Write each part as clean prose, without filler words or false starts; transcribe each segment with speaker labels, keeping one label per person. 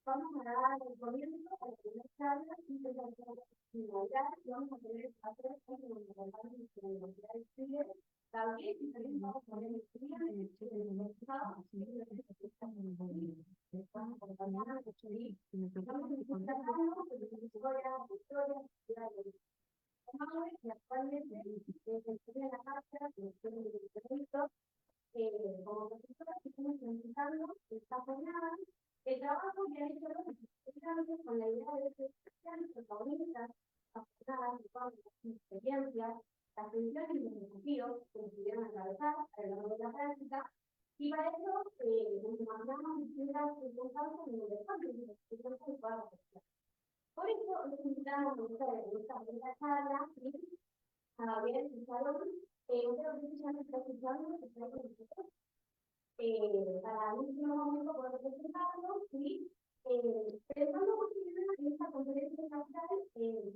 Speaker 1: Vamos a dar el comienzo a la primera charla y de la finalidad vamos a tener a tres representantes de la Universidad de Chile, también y también vamos a poner el día en el Chile de Mercado, y de la vamos a acompañar a los chilenos. Estamos investigando sobre su historia, y actualmente se estudia la carta de los delitos como profesora que estamos implementando esta jornada. El trabajo que han hecho los estudiantes con la idea de ser especiales protagonistas, aportadas de sus experiencias, las funciones y los desafíos que pudieron atravesar a lo largo de la práctica. Y para eso nos imaginamos distintas circunstancias en el desarrollo de los estudiantes de toda la sociedad. Por eso les invitamos a ustedes en esta primera charla a ver el salón. Creo que se llama Precisando, que está con nosotros. Para el último momento poder presentarlo y pensando posibilidades en esta conferencia nacional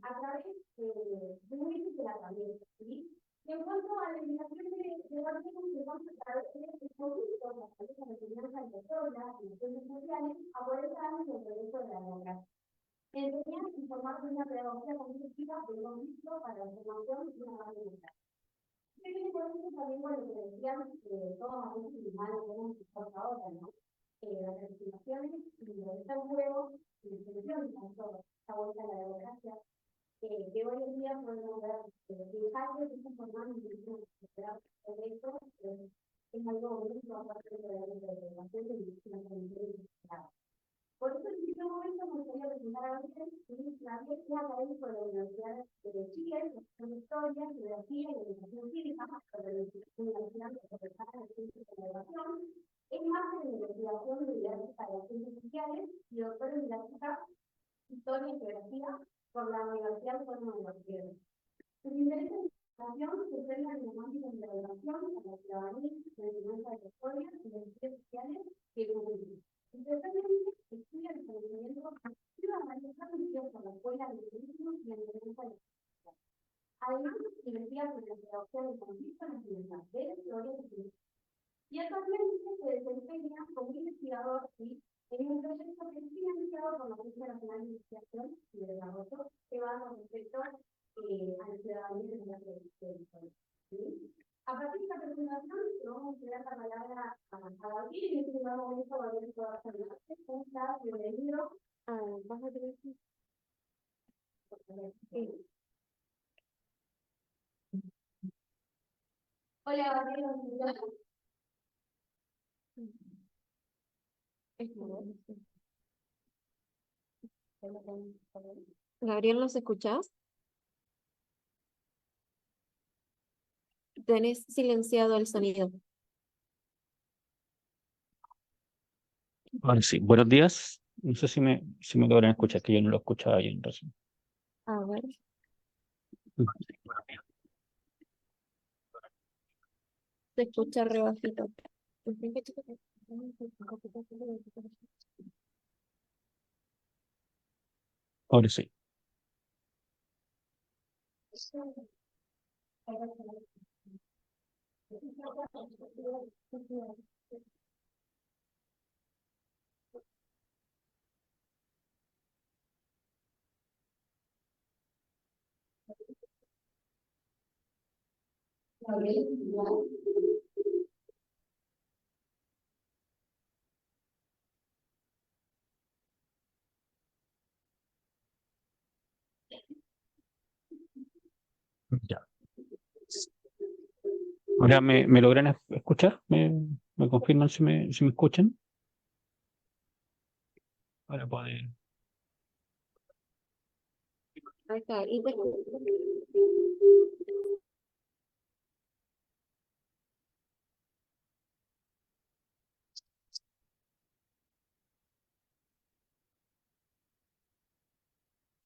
Speaker 1: a través de un índice de la herramienta. ¿Sí? En cuanto a la invitación de Barcelona, que vamos a través de este conjunto, las tareas de enseñanza de personas, y las sociales, a poder dar el proyecto de la democracia. Enseñar y formar una pedagogía cognitiva del conflicto para la formación de una base mental. Por eso también, bueno, que decíamos todos a veces humanos tenemos que estar ahora, ¿no? Las legislaciones y los juegos y la extensión de esta vuelta a la democracia, que hoy en día podemos ver fijarse que se forman en distintos proyectos, es algo muy importante de la interpretación de la comunidad. Por eso, en este momento, me gustaría presentar a ustedes Gabriel es académico de la Universidad de Chile, profesor de Historia, Geografía y Educación Cívica, de la Universidad de Profesora de Ciencias de la Educación, es máster en investigación de didáctica de las ciencias sociales y doctor en didáctica, historia y geografía por la Universidad Autónoma de Buenos Aires. Sus intereses en investigación se centran en los ámbitos de la educación, la ciudadanía, la enseñanza de la historia y las ciencias sociales y el humanismo. Especialmente estudia el conocimiento ciudadano transmitido por la escuela de periodismo y la enseñanza de la sociedad. Además, investiga sobre la pedagogía del conflicto en las universidades de Oriente y actualmente se desempeña como investigador en un proyecto que es financiado por la Agencia Nacional de Investigación y Desarrollo que va con respecto a la ciudadanía de la televisión. A partir de esta presentación, vamos a dar la palabra a Gabriel y en este primer momento va a ver todas las clases. ¿Cómo estás? Bienvenido. ¿Vas a tener que...? Hola, Gabriel.
Speaker 2: Gabriel, ¿nos escuchas? Tenés silenciado el sonido.
Speaker 3: Ahora sí, buenos días. No sé si me logran escuchar, que yo no lo escuchaba bien recién.
Speaker 2: A ver. Se escucha re bajito.
Speaker 3: Ahora sí. Ya. Ahora me logran escuchar. ¿Me confirman si me escuchan? Para poder.
Speaker 2: Ahí está. Y te escucho.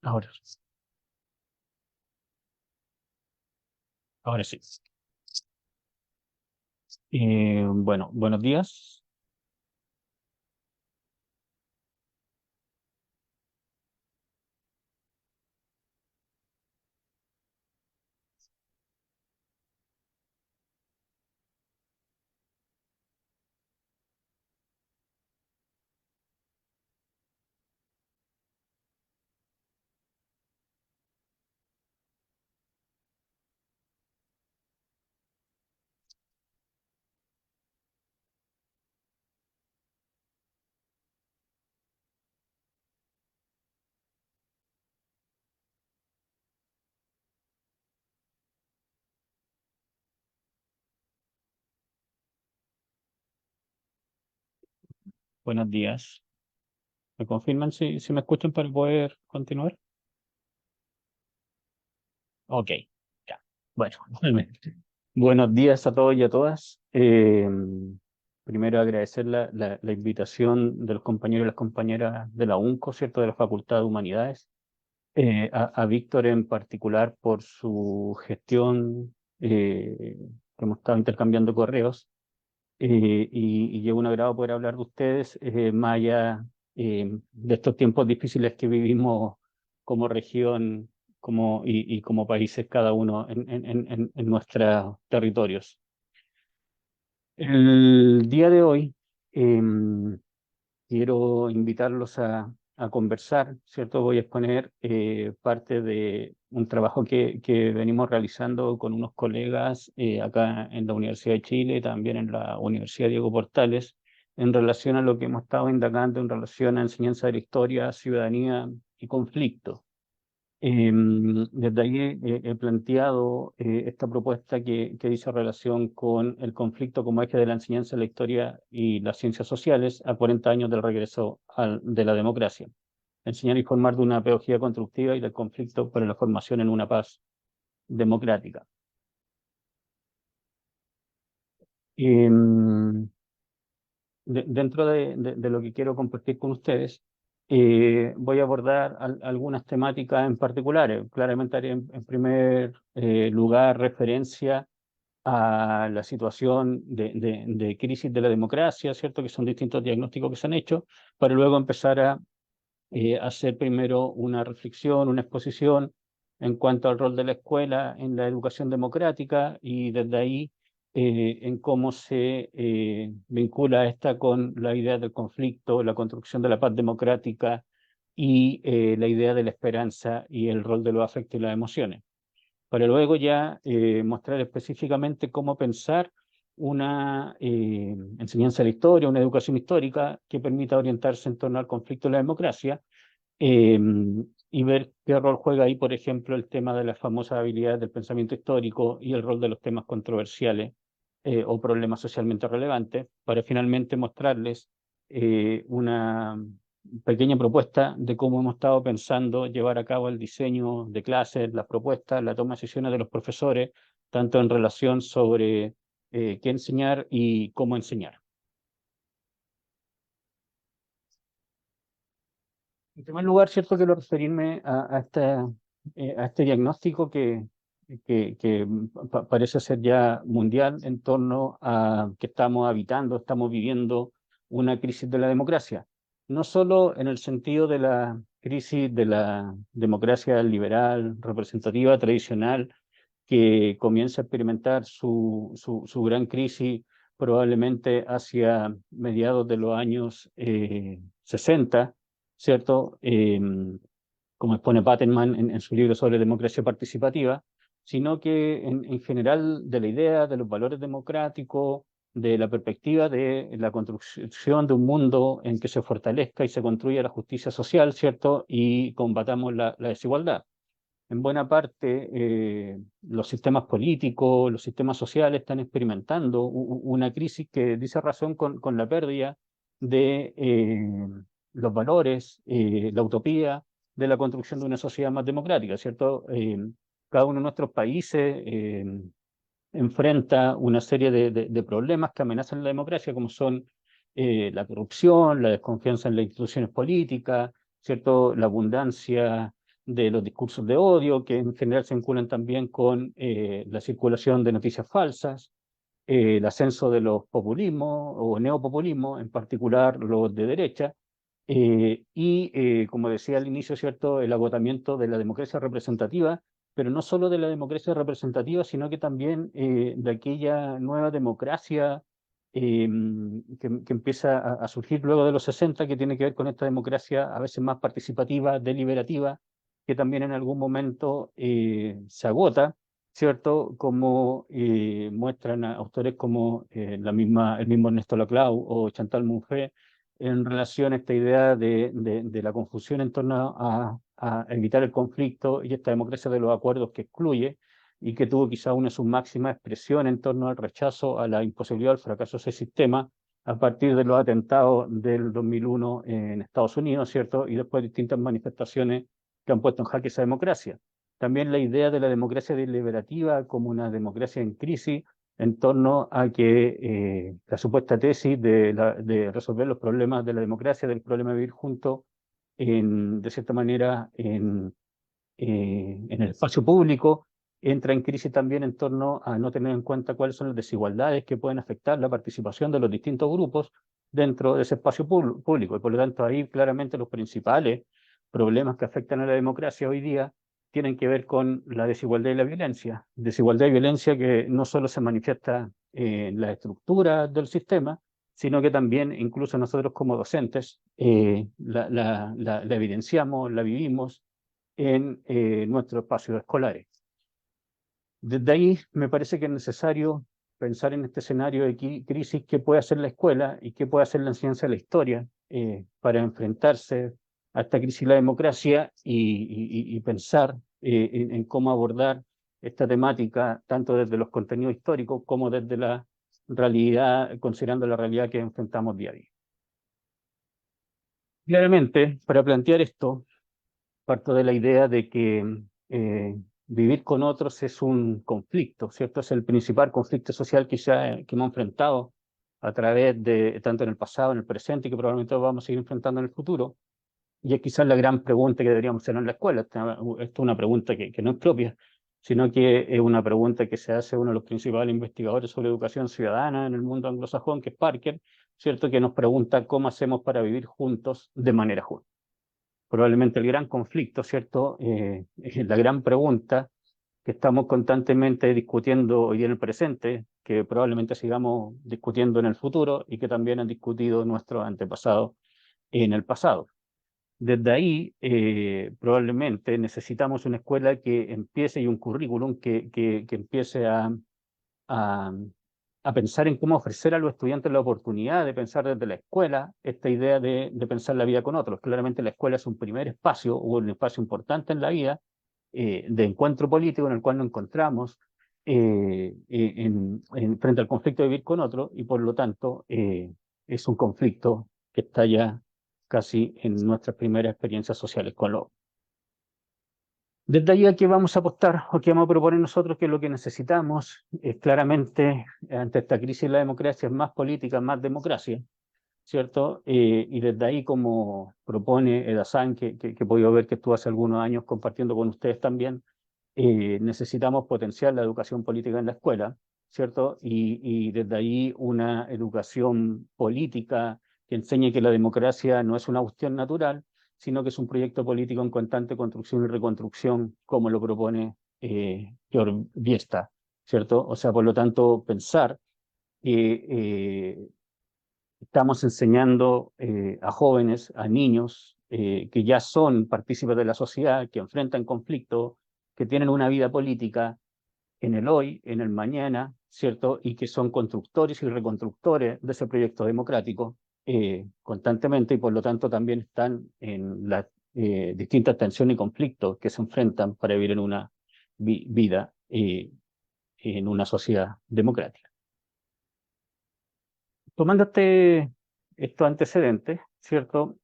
Speaker 3: Ahora sí. Ahora sí. Bueno, buenos días. Buenos días. ¿Me confirman si me escuchan para poder continuar? Ok, ya. Bueno, buenos días a todos y a todas. Primero agradecer la invitación de los compañeros y las compañeras de la UNCO, ¿cierto? De la Facultad de Humanidades. A Víctor en particular por su gestión, que hemos estado intercambiando correos. Y es un agrado poder hablar de ustedes, más allá de estos tiempos difíciles que vivimos como región y como países cada uno en nuestros territorios. El día de hoy quiero invitarlos a conversar, ¿cierto? Voy a exponer parte de un trabajo que venimos realizando con unos colegas acá en la Universidad de Chile, también en la Universidad Diego Portales, en relación a lo que hemos estado indagando en relación a enseñanza de la historia, ciudadanía y conflicto. Desde ahí he planteado esta propuesta que dice relación con el conflicto como eje de la enseñanza de la historia y las ciencias sociales a 40 años del regreso de la democracia. Enseñar y formar de una pedagogía constructiva y del conflicto para la formación en una paz democrática. Dentro de lo que quiero compartir con ustedes, voy a abordar algunas temáticas en particulares. Claramente haré en primer lugar referencia a la situación de crisis de la democracia, ¿cierto? Que son distintos diagnósticos que se han hecho, para luego empezar a hacer primero una reflexión, una exposición en cuanto al rol de la escuela en la educación democrática y desde ahí en cómo se vincula esta con la idea del conflicto, la construcción de la paz democrática y la idea de la esperanza y el rol de los afectos y las emociones. Para luego ya mostrar específicamente cómo pensar una enseñanza de la historia, una educación histórica que permita orientarse en torno al conflicto y la democracia, eh, y ver qué rol juega ahí, por ejemplo, el tema de las famosas habilidades del pensamiento histórico y el rol de los temas controversiales o problemas socialmente relevantes, para finalmente mostrarles una pequeña propuesta de cómo hemos estado pensando llevar a cabo el diseño de clases, las propuestas, la toma de decisiones de los profesores, tanto en relación sobre qué enseñar y cómo enseñar. En primer lugar, cierto, quiero referirme a este diagnóstico que parece ser ya mundial en torno a que estamos viviendo una crisis de la democracia. No solo en el sentido de la crisis de la democracia liberal, representativa, tradicional, que comienza a experimentar su gran crisis probablemente hacia mediados de los años 60, ¿cierto? Como expone Paterman en su libro sobre democracia participativa, sino que en general de la idea de los valores democráticos, de la perspectiva de la construcción de un mundo en que se fortalezca y se construya la justicia social, ¿cierto? Y combatamos la desigualdad. En buena parte, los sistemas políticos, los sistemas sociales están experimentando una crisis que dice razón con la pérdida de los valores, la utopía de la construcción de una sociedad más democrática, ¿cierto? Cada uno de nuestros países enfrenta una serie de problemas que amenazan la democracia, como son la corrupción, la desconfianza en las instituciones políticas, ¿cierto? La abundancia de los discursos de odio, que en general se vinculan también con la circulación de noticias falsas, el ascenso de los populismos o neopopulismos, en particular los de derecha, como decía al inicio, ¿cierto?, el agotamiento de la democracia representativa, pero no solo de la democracia representativa, sino que también de aquella nueva democracia que empieza a surgir luego de los 60, que tiene que ver con esta democracia a veces más participativa, deliberativa, que también en algún momento se agota, ¿cierto? Como muestran autores como el mismo Ernesto Laclau o Chantal Mouffe, en relación a esta idea de la confusión en torno a evitar el conflicto y esta democracia de los acuerdos que excluye y que tuvo quizá una de sus máximas expresiones en torno al rechazo, a la imposibilidad, al fracaso de ese sistema a partir de los atentados del 2001 en Estados Unidos, ¿cierto? Y después distintas manifestaciones que han puesto en jaque esa democracia. También la idea de la democracia deliberativa como una democracia en crisis en torno a que la supuesta tesis de resolver los problemas de la democracia, del problema de vivir juntos, de cierta manera, en el espacio público, entra en crisis también en torno a no tener en cuenta cuáles son las desigualdades que pueden afectar la participación de los distintos grupos dentro de ese espacio público. Y por lo tanto, ahí claramente los principales problemas que afectan a la democracia hoy día tienen que ver con la desigualdad y la violencia. Desigualdad y violencia que no solo se manifiesta en la estructura del sistema, sino que también incluso nosotros como docentes la evidenciamos, la vivimos en nuestros espacios escolares. Desde ahí me parece que es necesario pensar en este escenario de crisis, qué puede hacer la escuela y qué puede hacer la enseñanza de la historia para enfrentarse a esta crisis de la democracia y pensar en cómo abordar esta temática, tanto desde los contenidos históricos como desde la realidad, considerando la realidad que enfrentamos día a día. Claramente, para plantear esto, parto de la idea de que vivir con otros es un conflicto, ¿cierto? Es el principal conflicto social que hemos enfrentado a través de, tanto en el pasado, en el presente, y que probablemente vamos a seguir enfrentando en el futuro. Y es quizás la gran pregunta que deberíamos hacer en la escuela. Esto es una pregunta que no es propia, sino que es una pregunta que se hace uno de los principales investigadores sobre educación ciudadana en el mundo anglosajón, que es Parker, ¿cierto? Que nos pregunta cómo hacemos para vivir juntos de manera justa. Probablemente el gran conflicto, ¿cierto? Es la gran pregunta que estamos constantemente discutiendo hoy en el presente, que probablemente sigamos discutiendo en el futuro y que también han discutido nuestros antepasados en el pasado. Desde ahí, probablemente necesitamos una escuela que empiece y un currículum que empiece a pensar en cómo ofrecer a los estudiantes la oportunidad de pensar desde la escuela esta idea de pensar la vida con otros. Claramente la escuela es un primer espacio, o un espacio importante en la vida, de encuentro político en el cual nos encontramos frente al conflicto de vivir con otros, y por lo tanto es un conflicto que está ya casi en nuestras primeras experiencias sociales con los. Desde ahí a qué vamos a apostar o qué vamos a proponer nosotros, que lo que necesitamos es claramente, ante esta crisis de la democracia, es más política, más democracia, ¿cierto? Y desde ahí, como propone Edazán, que he podido ver que estuvo hace algunos años compartiendo con ustedes también, necesitamos potenciar la educación política en la escuela, ¿cierto? Y desde ahí una educación política que enseñe que la democracia no es una cuestión natural, sino que es un proyecto político en constante construcción y reconstrucción, como lo propone Georg Biesta, ¿cierto? O sea, por lo tanto, pensar que estamos enseñando a jóvenes, a niños, que ya son partícipes de la sociedad, que enfrentan conflictos, que tienen una vida política en el hoy, en el mañana, ¿cierto? Y que son constructores y reconstructores de ese proyecto democrático constantemente, y por lo tanto también están en las distintas tensiones y conflictos que se enfrentan para vivir en una vida en una sociedad democrática. Tomando estos antecedentes, ¿cierto?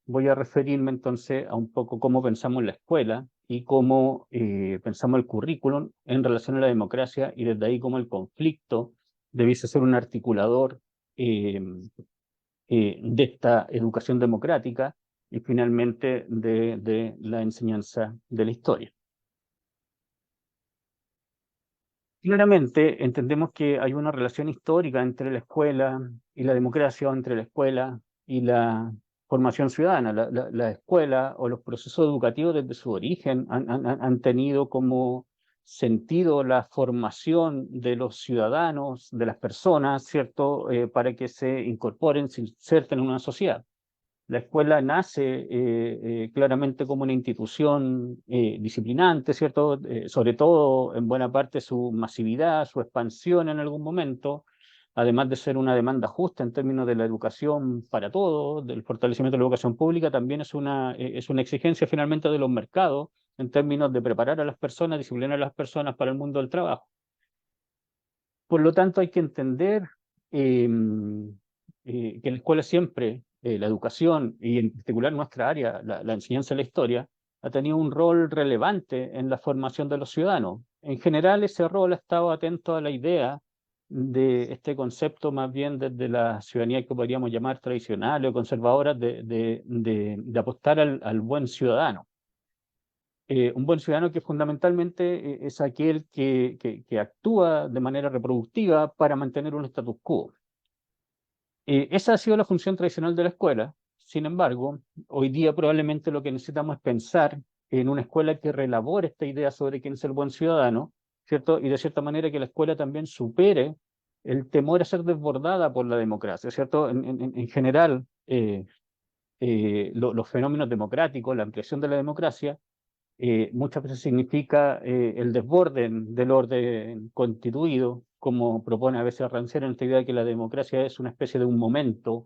Speaker 3: Voy a referirme entonces a un poco cómo pensamos la escuela y cómo pensamos el currículum en relación a la democracia, y desde ahí cómo el conflicto debiese ser un articulador de esta educación democrática y finalmente de la enseñanza de la historia. Claramente entendemos que hay una relación histórica entre la escuela y la democracia, entre la escuela y la formación ciudadana. La escuela o los procesos educativos desde su origen han tenido como sentido la formación de los ciudadanos, de las personas, ¿cierto? Para que se incorporen, se inserten en una sociedad. La escuela nace claramente como una institución disciplinante, ¿cierto? Sobre todo, en buena parte, su masividad, su expansión en algún momento, además de ser una demanda justa en términos de la educación para todos, del fortalecimiento de la educación pública, también es una exigencia finalmente de los mercados en términos de preparar a las personas, disciplinar a las personas para el mundo del trabajo. Por lo tanto, hay que entender que la escuela siempre, la educación y en particular nuestra área, la enseñanza de la historia, ha tenido un rol relevante en la formación de los ciudadanos. En general, ese rol ha estado atento a la idea de este concepto más bien desde la ciudadanía que podríamos llamar tradicional o conservadora de apostar al buen ciudadano. Un buen ciudadano que fundamentalmente es aquel que actúa de manera reproductiva para mantener un status quo. Esa ha sido la función tradicional de la escuela. Sin embargo, hoy día probablemente lo que necesitamos es pensar en una escuela que reelabore esta idea sobre quién es el buen ciudadano, ¿cierto? Y de cierta manera que la escuela también supere el temor a ser desbordada por la democracia, ¿cierto? En general, los fenómenos democráticos, la ampliación de la democracia, muchas veces significa el desborde del orden constituido, como propone a veces Rancière en esta idea de que la democracia es una especie de un momento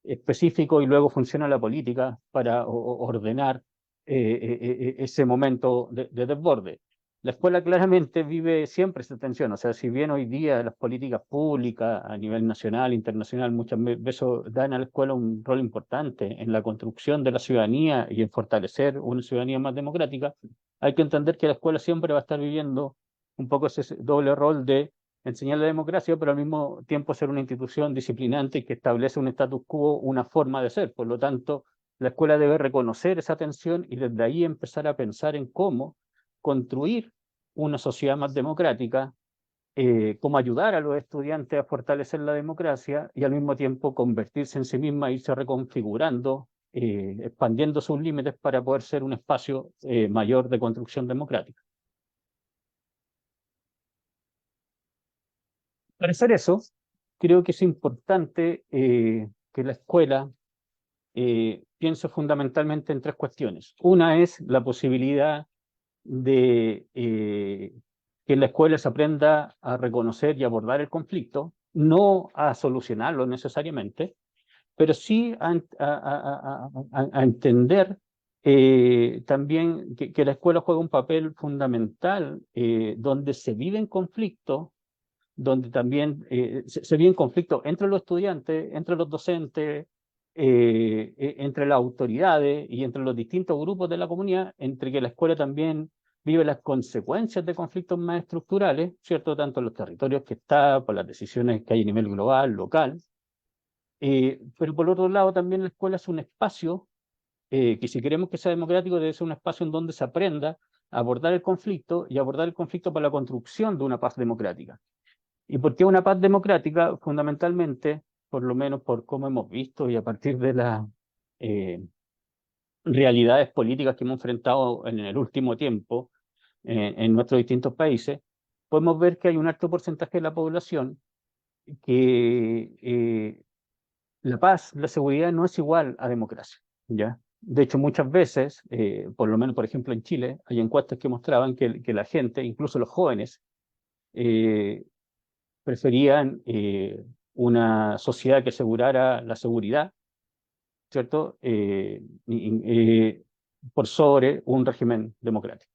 Speaker 3: específico y luego funciona la política para ordenar ese momento de desborde. La escuela claramente vive siempre esa tensión, o sea, si bien hoy día las políticas públicas a nivel nacional, internacional, muchas veces dan a la escuela un rol importante en la construcción de la ciudadanía y en fortalecer una ciudadanía más democrática, hay que entender que la escuela siempre va a estar viviendo un poco ese doble rol de enseñar la democracia, pero al mismo tiempo ser una institución disciplinante que establece un status quo, una forma de ser. Por lo tanto, la escuela debe reconocer esa tensión y desde ahí empezar a pensar en cómo construir una sociedad más democrática, cómo ayudar a los estudiantes a fortalecer la democracia y al mismo tiempo convertirse en sí misma, irse reconfigurando, expandiendo sus límites para poder ser un espacio mayor de construcción democrática. Para hacer eso, creo que es importante que la escuela piense fundamentalmente en tres cuestiones. Una es la posibilidad de que en la escuela se aprenda a reconocer y abordar el conflicto, no a solucionarlo necesariamente, pero sí a entender también que la escuela juega un papel fundamental donde se vive en conflicto, donde también se vive en conflicto entre los estudiantes, entre los docentes, entre las autoridades y entre los distintos grupos de la comunidad, entre que la escuela también vive las consecuencias de conflictos más estructurales, ¿cierto? Tanto en los territorios que está, por las decisiones que hay a nivel global, local, pero por otro lado también la escuela es un espacio que si queremos que sea democrático debe ser un espacio en donde se aprenda a abordar el conflicto y abordar el conflicto para la construcción de una paz democrática. ¿Y por qué una paz democrática? Fundamentalmente, por lo menos por cómo hemos visto y a partir de las realidades políticas que hemos enfrentado en el último tiempo en nuestros distintos países, podemos ver que hay un alto porcentaje de la población que la paz, la seguridad no es igual a democracia, ¿ya? De hecho, muchas veces, por lo menos, por ejemplo, en Chile, hay encuestas que mostraban que la gente, incluso los jóvenes, preferían una sociedad que asegurara la seguridad, ¿cierto? Por sobre un régimen democrático.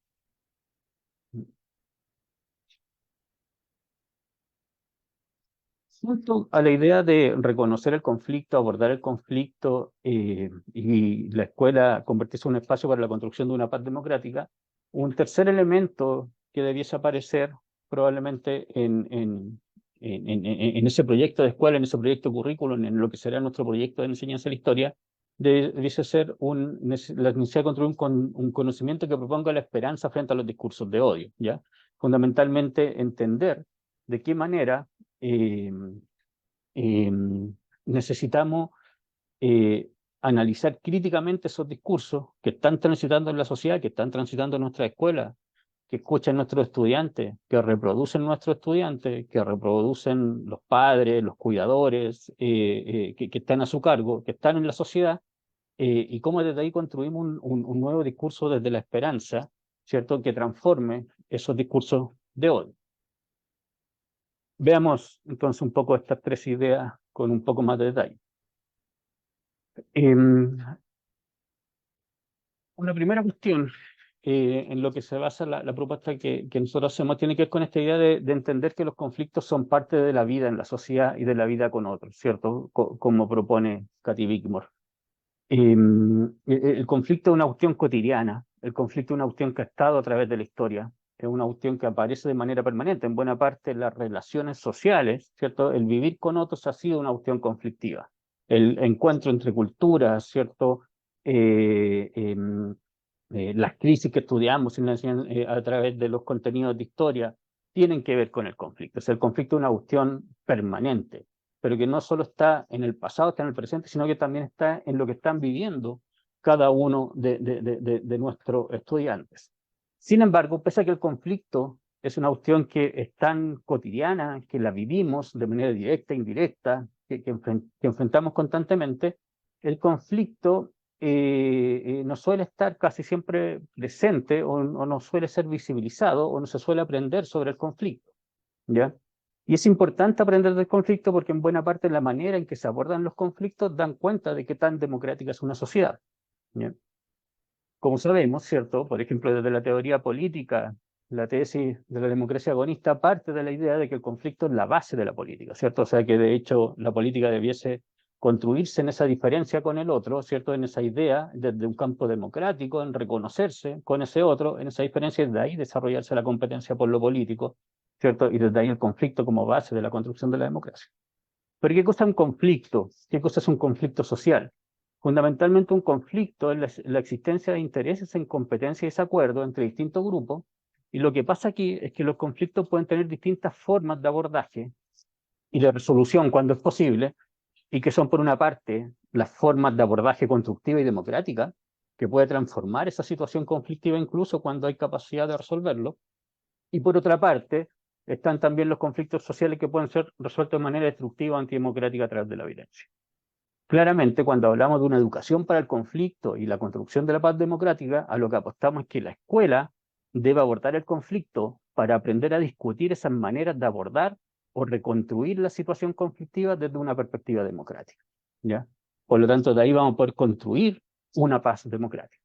Speaker 3: Junto a la idea de reconocer el conflicto, abordar el conflicto y la escuela convertirse en un espacio para la construcción de una paz democrática, un tercer elemento que debiese aparecer probablemente en ese proyecto de escuela, en ese proyecto de currículum, en lo que será nuestro proyecto de enseñanza de la historia, debiese ser la necesidad de construir un conocimiento que proponga la esperanza frente a los discursos de odio, ¿ya? Fundamentalmente entender de qué manera eh, necesitamos analizar críticamente esos discursos que están transitando en la sociedad, que están transitando en nuestra escuela, que escuchan nuestros estudiantes, que reproducen nuestros estudiantes, que reproducen los padres, los cuidadores, que están a su cargo, que están en la sociedad, y cómo desde ahí construimos un nuevo discurso desde la esperanza, ¿cierto?, que transforme esos discursos de odio. Veamos entonces un poco estas tres ideas con un poco más de detalle. Una primera cuestión en lo que se basa la propuesta que nosotros hacemos tiene que ver con esta idea de entender que los conflictos son parte de la vida en la sociedad y de la vida con otros, ¿cierto? Como propone Katy Bickmore. El conflicto es una cuestión cotidiana, el conflicto es una cuestión que ha estado a través de la historia, es una cuestión que aparece de manera permanente, en buena parte las relaciones sociales, ¿cierto? El vivir con otros ha sido una cuestión conflictiva. El encuentro entre culturas, ¿cierto? Las crisis que estudiamos a través de los contenidos de historia tienen que ver con el conflicto. O sea, el conflicto es una cuestión permanente, pero que no solo está en el pasado, está en el presente, sino que también está en lo que están viviendo cada uno de nuestros estudiantes. Sin embargo, pese a que el conflicto es una cuestión que es tan cotidiana, que la vivimos de manera directa e indirecta, que enfrentamos constantemente, el conflicto no suele estar casi siempre presente o no suele ser visibilizado o no se suele aprender sobre el conflicto, ¿ya? Y es importante aprender del conflicto porque en buena parte la manera en que se abordan los conflictos dan cuenta de qué tan democrática es una sociedad, ¿ya? Como sabemos, ¿cierto? Por ejemplo, desde la teoría política, la tesis de la democracia agonista parte de la idea de que el conflicto es la base de la política, ¿cierto? O sea, que de hecho la política debiese construirse en esa diferencia con el otro, ¿cierto? En esa idea, desde un campo democrático, en reconocerse con ese otro, en esa diferencia, y desde ahí desarrollarse la competencia por lo político, ¿cierto? Y desde ahí el conflicto como base de la construcción de la democracia. Pero ¿qué cosa es un conflicto? ¿Qué cosa es un conflicto social? Fundamentalmente un conflicto es la existencia de intereses en competencia y desacuerdo entre distintos grupos, y lo que pasa aquí es que los conflictos pueden tener distintas formas de abordaje y de resolución cuando es posible, y que son por una parte las formas de abordaje constructiva y democrática, que puede transformar esa situación conflictiva incluso cuando hay capacidad de resolverlo, y por otra parte están también los conflictos sociales que pueden ser resueltos de manera destructiva o antidemocrática a través de la violencia. Claramente, cuando hablamos de una educación para el conflicto y la construcción de la paz democrática, a lo que apostamos es que la escuela debe abordar el conflicto para aprender a discutir esas maneras de abordar o reconstruir la situación conflictiva desde una perspectiva democrática, ¿ya? Por lo tanto, de ahí vamos a poder construir una paz democrática.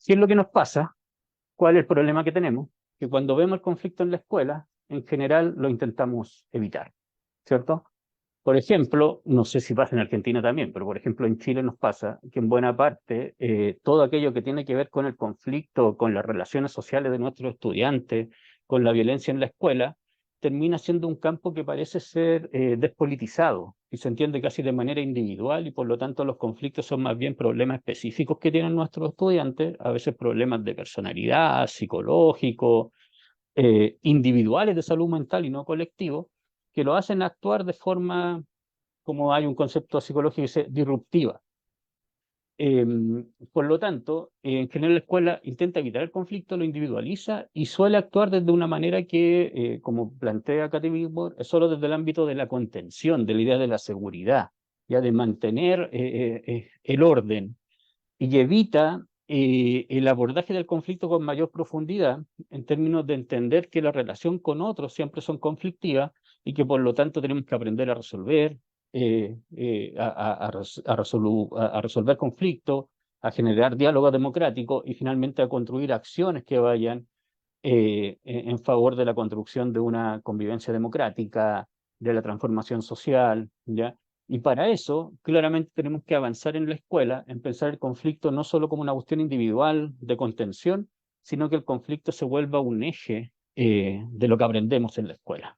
Speaker 3: ¿Qué es lo que nos pasa? ¿Cuál es el problema que tenemos? Que cuando vemos el conflicto en la escuela, en general lo intentamos evitar, ¿cierto? Por ejemplo, no sé si pasa en Argentina también, pero por ejemplo en Chile nos pasa que en buena parte todo aquello que tiene que ver con el conflicto, con las relaciones sociales de nuestros estudiantes, con la violencia en la escuela, termina siendo un campo que parece ser despolitizado y se entiende casi de manera individual, y por lo tanto los conflictos son más bien problemas específicos que tienen nuestros estudiantes, a veces problemas de personalidad, psicológico, individuales de salud mental y no colectivo, que lo hacen actuar de forma, como hay un concepto psicológico que dice, disruptiva. Por lo tanto, en general la escuela intenta evitar el conflicto, lo individualiza y suele actuar desde una manera que, como plantea Katy Bickmore, es solo desde el ámbito de la contención, de la idea de la seguridad, ya de mantener el orden, y evita el abordaje del conflicto con mayor profundidad, en términos de entender que la relación con otros siempre son conflictivas y que por lo tanto tenemos que aprender a resolver, a resolver conflictos, a generar diálogo democrático y finalmente a construir acciones que vayan en favor de la construcción de una convivencia democrática, de la transformación social, ¿ya? Y para eso, claramente tenemos que avanzar en la escuela, en pensar el conflicto no solo como una cuestión individual de contención, sino que el conflicto se vuelva un eje de lo que aprendemos en la escuela.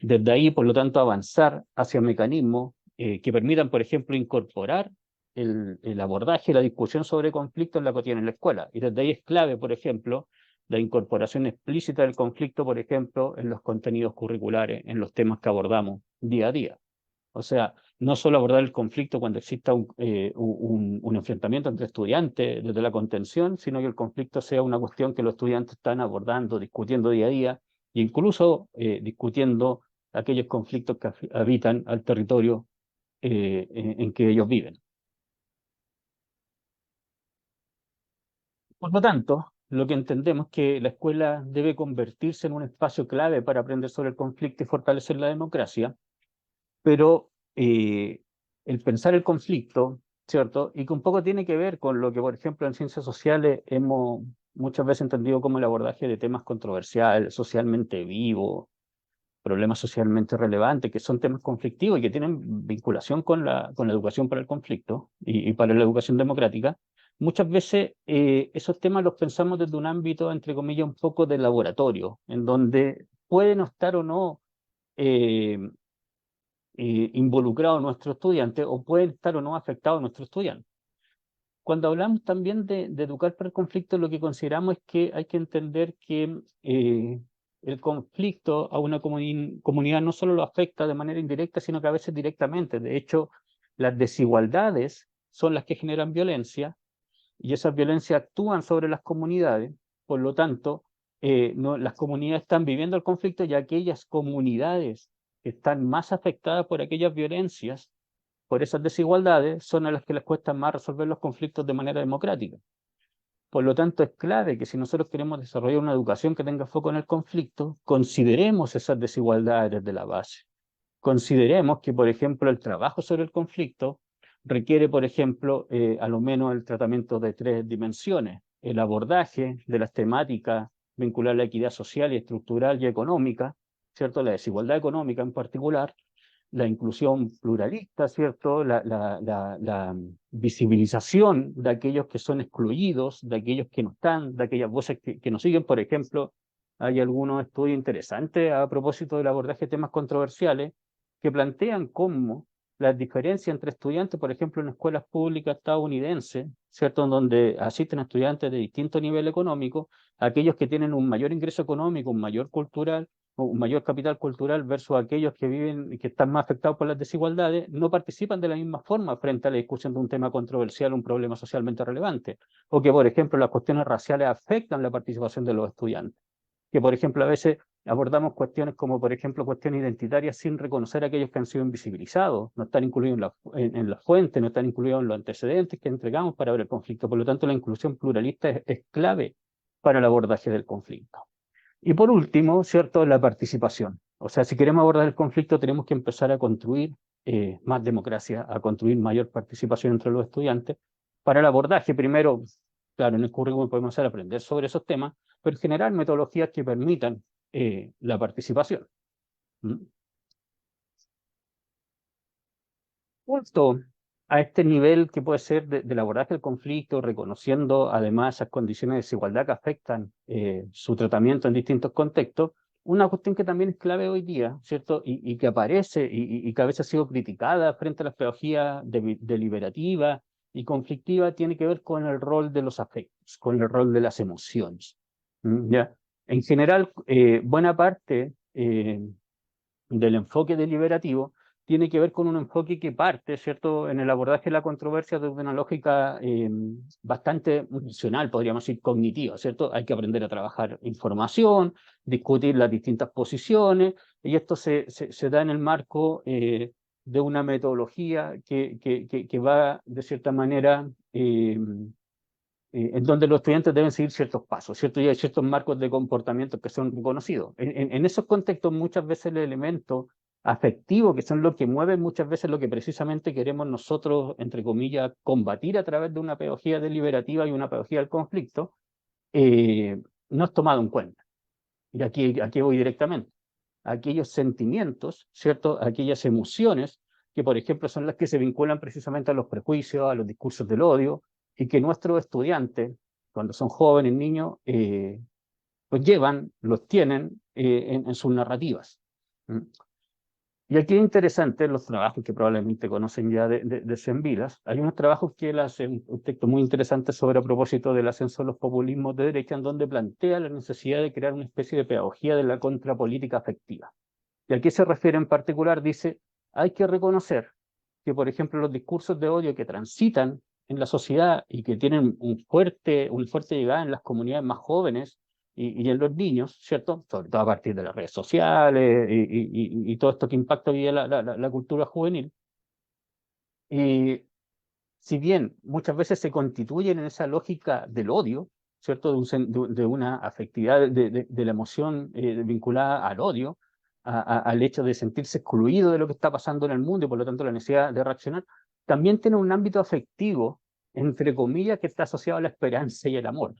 Speaker 3: Desde ahí, por lo tanto, avanzar hacia mecanismos que permitan, por ejemplo, incorporar el abordaje, la discusión sobre conflicto en la cotidiana en la escuela. Y desde ahí es clave, por ejemplo, la incorporación explícita del conflicto, por ejemplo, en los contenidos curriculares, en los temas que abordamos día a día. O sea, no solo abordar el conflicto cuando exista un enfrentamiento entre estudiantes desde la contención, sino que el conflicto sea una cuestión que los estudiantes están abordando, discutiendo día a día, e incluso discutiendo aquellos conflictos que habitan al territorio en que ellos viven. Por lo tanto, lo que entendemos es que la escuela debe convertirse en un espacio clave para aprender sobre el conflicto y fortalecer la democracia, pero el pensar el conflicto ¿cierto? Y que un poco tiene que ver con lo que, por ejemplo, en ciencias sociales hemos muchas veces entendido como el abordaje de temas controversiales, socialmente vivos, problemas socialmente relevantes, que son temas conflictivos y que tienen vinculación con la educación para el conflicto y para la educación democrática. Muchas veces esos temas los pensamos desde un ámbito, entre comillas, un poco de laboratorio, en donde pueden estar o no eh, involucrados nuestros estudiantes o pueden estar o no afectados nuestros estudiantes. Cuando hablamos también de educar para el conflicto, lo que consideramos es que hay que entender que el conflicto a una comunidad no solo lo afecta de manera indirecta, sino que a veces directamente. De hecho, las desigualdades son las que generan violencia y esas violencias actúan sobre las comunidades. Por lo tanto, las comunidades están viviendo el conflicto y aquellas comunidades que están más afectadas por aquellas violencias, por esas desigualdades, son a las que les cuesta más resolver los conflictos de manera democrática. Por lo tanto, es clave que si nosotros queremos desarrollar una educación que tenga foco en el conflicto, consideremos esas desigualdades desde la base. Consideremos que, por ejemplo, el trabajo sobre el conflicto requiere, por ejemplo, a lo menos el tratamiento de 3 dimensiones: el abordaje de las temáticas vinculadas a la equidad social y estructural y económica, ¿cierto? La desigualdad económica en particular, la inclusión pluralista, ¿cierto? La visibilización de aquellos que son excluidos, de aquellos que no están, de aquellas voces que nos siguen. Por ejemplo, hay algunos estudios interesantes a propósito del abordaje de temas controversiales que plantean cómo las diferencias entre estudiantes, por ejemplo, en escuelas públicas estadounidenses, ¿cierto? En donde asisten estudiantes de distinto nivel económico, aquellos que tienen un mayor ingreso económico, un mayor cultural, un mayor capital cultural versus aquellos que viven y que están más afectados por las desigualdades, no participan de la misma forma frente a la discusión de un tema controversial, un problema socialmente relevante, o que, por ejemplo, las cuestiones raciales afectan la participación de los estudiantes, que, por ejemplo, a veces abordamos cuestiones como, por ejemplo, cuestiones identitarias sin reconocer a aquellos que han sido invisibilizados, no están incluidos en la fuente, no están incluidos en los antecedentes que entregamos para ver el conflicto. Por lo tanto, la inclusión pluralista es clave para el abordaje del conflicto. Y por último, ¿cierto?, la participación. O sea, si queremos abordar el conflicto, tenemos que empezar a construir más democracia, a construir mayor participación entre los estudiantes. Para el abordaje, primero, claro, en el currículum podemos hacer aprender sobre esos temas, pero generar metodologías que permitan la participación. Justo a este nivel que puede ser del abordaje del conflicto, reconociendo además esas condiciones de desigualdad que afectan su tratamiento en distintos contextos, una cuestión que también es clave hoy día, ¿cierto? Y que aparece y que a veces ha sido criticada frente a las pedagogías deliberativa y conflictiva, tiene que ver con el rol de los afectos, con el rol de las emociones. ¿Ya? En general, buena parte del enfoque deliberativo tiene que ver con un enfoque que parte, ¿cierto?, en el abordaje de la controversia desde una lógica bastante funcional, podríamos decir cognitiva, ¿cierto? Hay que aprender a trabajar información, discutir las distintas posiciones, y esto se da en el marco de una metodología que va, de cierta manera, en donde los estudiantes deben seguir ciertos pasos, ¿cierto? Y hay ciertos marcos de comportamiento que son reconocidos. En esos contextos, muchas veces el elemento afectivo, que son los que mueven muchas veces lo que precisamente queremos nosotros, entre comillas, combatir a través de una pedagogía deliberativa y una pedagogía del conflicto, no es tomado en cuenta. Y aquí voy directamente. Aquellos sentimientos, ¿cierto? Aquellas emociones que, por ejemplo, son las que se vinculan precisamente a los prejuicios, a los discursos del odio, y que nuestros estudiantes, cuando son jóvenes, niños, los llevan, los tienen en sus narrativas. Y aquí es interesante los trabajos que probablemente conocen ya de Sembilas. Hay unos trabajos que él hace, un texto muy interesante sobre a propósito del ascenso de los populismos de derecha, en donde plantea la necesidad de crear una especie de pedagogía de la contrapolítica afectiva. ¿Y a qué se refiere en particular? Dice, hay que reconocer que, por ejemplo, los discursos de odio que transitan en la sociedad y que tienen una fuerte llegada en las comunidades más jóvenes y en los niños, ¿cierto? Sobre todo a partir de las redes sociales y todo esto que impacta hoy día la cultura juvenil. Y si bien muchas veces se constituyen en esa lógica del odio, ¿cierto? De una afectividad, de la emoción vinculada al odio, al hecho de sentirse excluido de lo que está pasando en el mundo y por lo tanto la necesidad de reaccionar, también tiene un ámbito afectivo, entre comillas, que está asociado a la esperanza y el amor.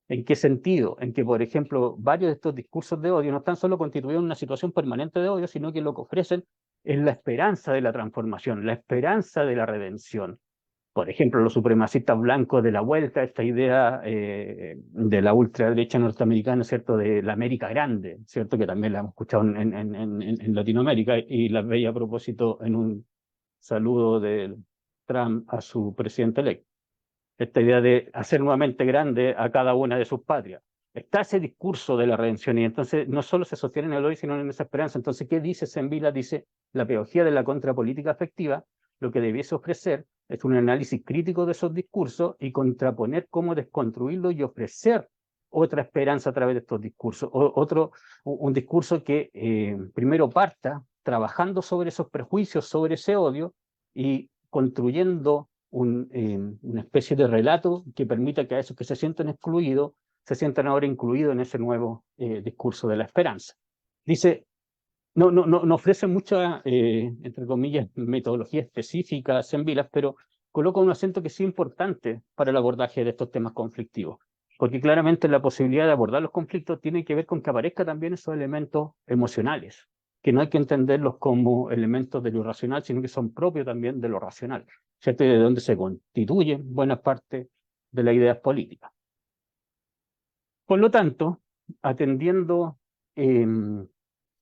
Speaker 3: ¿En qué sentido? En que, por ejemplo, varios de estos discursos de odio no están solo constituidos en una situación permanente de odio, sino que lo que ofrecen es la esperanza de la transformación, la esperanza de la redención. Por ejemplo, los supremacistas blancos de la vuelta, esta idea de la ultraderecha norteamericana, ¿cierto? De la América Grande, ¿cierto? Que también la hemos escuchado en Latinoamérica, y la veía a propósito en un saludo de Trump a su presidente electo. Esta idea de hacer nuevamente grande a cada una de sus patrias. Está ese discurso de la redención, y entonces no solo se sostiene en el hoy, sino en esa esperanza. Entonces, ¿qué dice Sembila? Dice, la pedagogía de la contrapolítica afectiva lo que debiese ofrecer es un análisis crítico de esos discursos y contraponer cómo desconstruirlos y ofrecer otra esperanza a través de estos discursos. Un discurso que primero parta trabajando sobre esos prejuicios, sobre ese odio, y construyendo una especie de relato que permita que a esos que se sienten excluidos se sientan ahora incluidos en ese nuevo discurso de la esperanza. Dice, no ofrece mucha, entre comillas, metodología específica, Sembilas, pero coloca un acento que sí es importante para el abordaje de estos temas conflictivos, porque claramente la posibilidad de abordar los conflictos tiene que ver con que aparezcan también esos elementos emocionales, que no hay que entenderlos como elementos de lo irracional, sino que son propios también de lo racional, ¿cierto? Y de donde se constituyen buena parte de las ideas políticas. Por lo tanto, atendiendo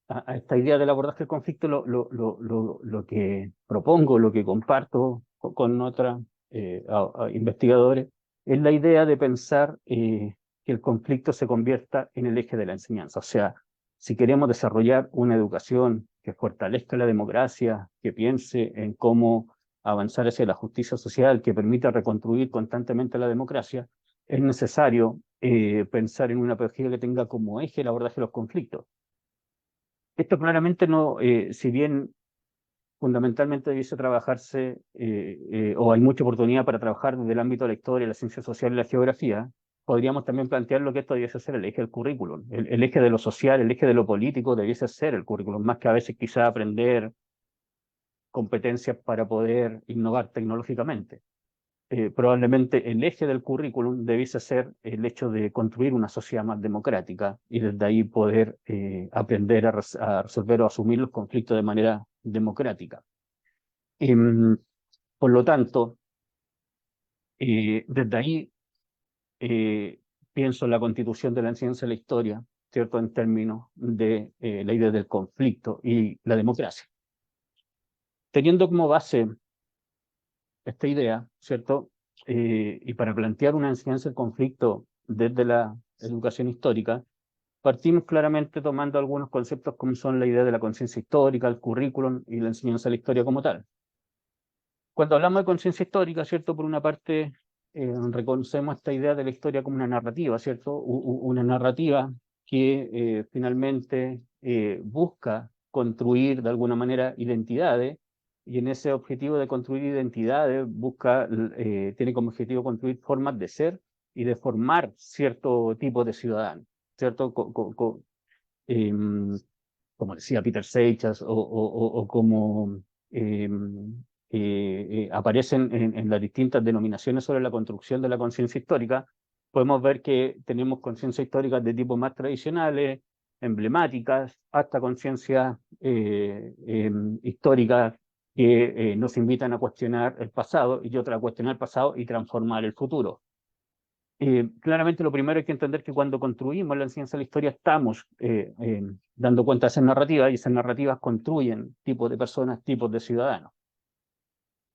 Speaker 3: a esta idea del abordaje del conflicto, lo que propongo, lo que comparto con otros investigadores, es la idea de pensar que el conflicto se convierta en el eje de la enseñanza. O sea, si queremos desarrollar una educación que fortalezca la democracia, que piense en cómo avanzar hacia la justicia social, que permita reconstruir constantemente la democracia, es necesario pensar en una pedagogía que tenga como eje el abordaje de los conflictos. Esto claramente no, si bien fundamentalmente debiese trabajarse, o hay mucha oportunidad para trabajar desde el ámbito de la historia, la ciencia social y la geografía, podríamos también plantear lo que esto debiese ser el eje del currículum, el eje de lo social, el eje de lo político debiese ser el currículum, más que a veces quizá aprender competencias para poder innovar tecnológicamente. Probablemente el eje del currículum debiese ser el hecho de construir una sociedad más democrática y desde ahí poder aprender a resolver o asumir los conflictos de manera democrática. Por lo tanto, desde ahí pienso en la constitución de la enseñanza de la historia, ¿cierto? En términos de la idea del conflicto y la democracia. Teniendo como base esta idea, ¿cierto? Y para plantear una enseñanza del conflicto desde la educación histórica, partimos claramente tomando algunos conceptos como son la idea de la conciencia histórica, el currículum y la enseñanza de la historia como tal. Cuando hablamos de conciencia histórica, ¿cierto? Por una parte, reconocemos esta idea de la historia como una narrativa, ¿cierto? Una narrativa que finalmente busca construir de alguna manera identidades, y en ese objetivo de construir identidades tiene como objetivo construir formas de ser y de formar cierto tipo de ciudadanos, ¿cierto? Como decía Peter Seixas, o como aparecen en las distintas denominaciones sobre la construcción de la conciencia histórica, podemos ver que tenemos conciencias históricas de tipo más tradicionales, emblemáticas, hasta conciencias históricas que nos invitan a cuestionar el pasado, y otra a cuestionar el pasado y transformar el futuro. Claramente lo primero hay que entender que cuando construimos la enseñanza de la historia estamos dando cuenta de esas narrativas, y esas narrativas construyen tipos de personas, tipos de ciudadanos.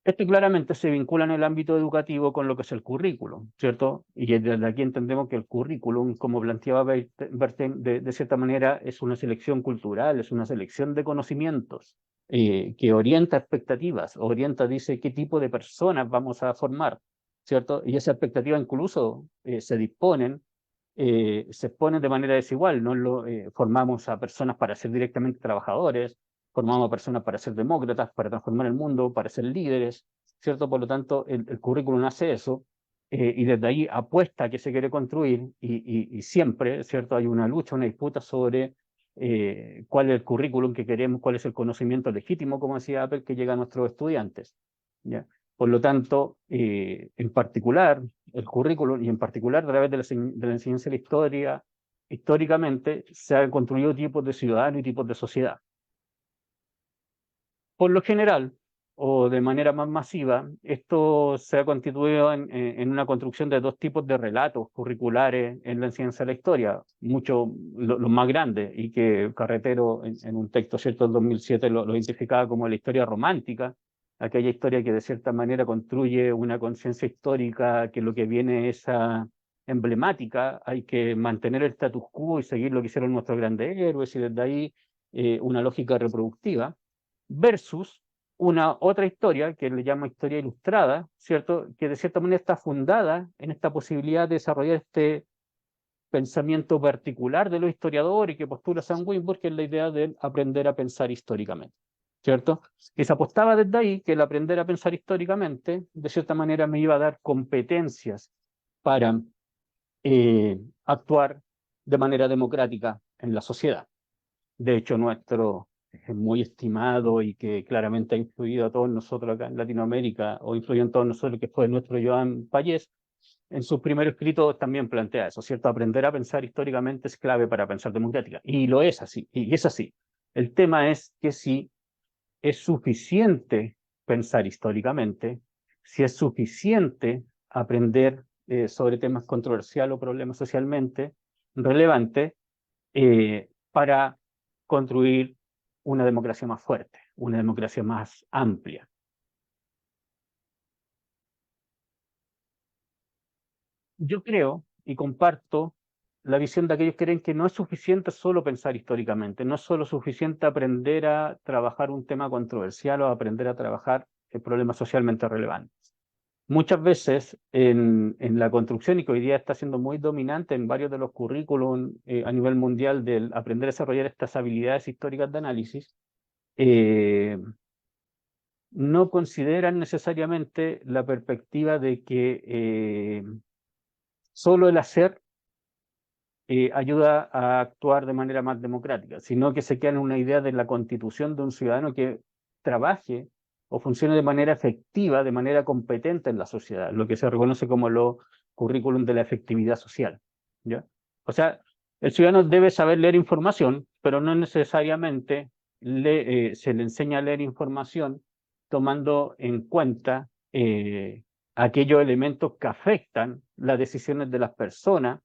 Speaker 3: Esto claramente se vincula en el ámbito educativo con lo que es el currículum, ¿cierto? Y desde aquí entendemos que el currículum, como planteaba Berten, de cierta manera es una selección cultural, es una selección de conocimientos que orienta expectativas, dice qué tipo de personas vamos a formar, ¿cierto? Y esas expectativas incluso se exponen de manera desigual, no formamos a personas para ser directamente trabajadores, formamos a personas para ser demócratas, para transformar el mundo, para ser líderes, ¿cierto? Por lo tanto, el currículum hace eso, y desde ahí apuesta a que se quiere construir, y siempre, ¿cierto? Hay una lucha, una disputa sobre cuál es el currículum que queremos, cuál es el conocimiento legítimo, como decía Apple, que llega a nuestros estudiantes, ¿ya? Por lo tanto, en particular, el currículum, y en particular a través de la enseñanza de la historia, históricamente se han construido tipos de ciudadanos y tipos de sociedad. Por lo general, o de manera más masiva, esto se ha constituido en una construcción de dos tipos de relatos curriculares en la enseñanza de la historia, los más grandes, y que Carretero en un texto cierto del 2007 lo identificaba como la historia romántica, aquella historia que de cierta manera construye una conciencia histórica que lo que viene es emblemática, hay que mantener el status quo y seguir lo que hicieron nuestros grandes héroes, y desde ahí una lógica reproductiva, versus una otra historia que le llamo historia ilustrada, ¿cierto? Que de cierta manera está fundada en esta posibilidad de desarrollar este pensamiento particular de los historiadores que postula Sam Winburn, que es la idea de aprender a pensar históricamente, ¿cierto? Y se apostaba desde ahí que el aprender a pensar históricamente, de cierta manera, me iba a dar competencias para actuar de manera democrática en la sociedad. De hecho, nuestro muy estimado y que claramente ha influido a todos nosotros acá en Latinoamérica, o influyó en todos nosotros, que fue nuestro Joan Pallés, en sus primeros escritos también plantea eso, ¿cierto? Aprender a pensar históricamente es clave para pensar democrática, y lo es así, y es así. El tema es que si es suficiente pensar históricamente, si es suficiente aprender sobre temas controversiales o problemas socialmente relevantes, para construir una democracia más fuerte, una democracia más amplia. Yo creo y comparto la visión de aquellos que creen que no es suficiente solo pensar históricamente, no es solo suficiente aprender a trabajar un tema controversial o aprender a trabajar problemas socialmente relevantes. Muchas veces en la construcción, y que hoy día está siendo muy dominante en varios de los currículum a nivel mundial, del aprender a desarrollar estas habilidades históricas de análisis, no consideran necesariamente la perspectiva de que solo el hacer ayuda a actuar de manera más democrática, sino que se queda en una idea de la constitución de un ciudadano que trabaje o funcione de manera efectiva, de manera competente en la sociedad, lo que se reconoce como lo currículum de la efectividad social, ¿ya? O sea, el ciudadano debe saber leer información, pero no necesariamente se le enseña a leer información tomando en cuenta aquellos elementos que afectan las decisiones de las personas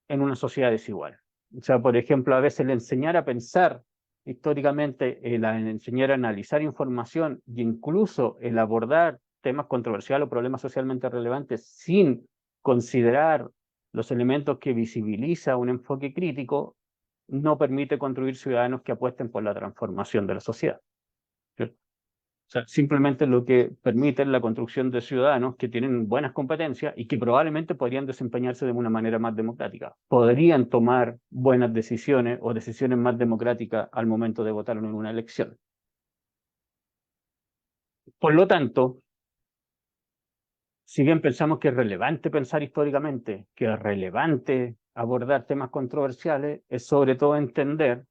Speaker 3: en una sociedad desigual. O sea, por ejemplo, a veces el enseñar a pensar históricamente, el enseñar a analizar información e incluso el abordar temas controversiales o problemas socialmente relevantes sin considerar los elementos que visibiliza un enfoque crítico, no permite construir ciudadanos que apuesten por la transformación de la sociedad, ¿cierto? O sea, simplemente lo que permite es la construcción de ciudadanos que tienen buenas competencias y que probablemente podrían desempeñarse de una manera más democrática. Podrían tomar buenas decisiones o decisiones más democráticas al momento de votar en una elección. Por lo tanto, si bien pensamos que es relevante pensar históricamente, que es relevante abordar temas controversiales, es sobre todo entender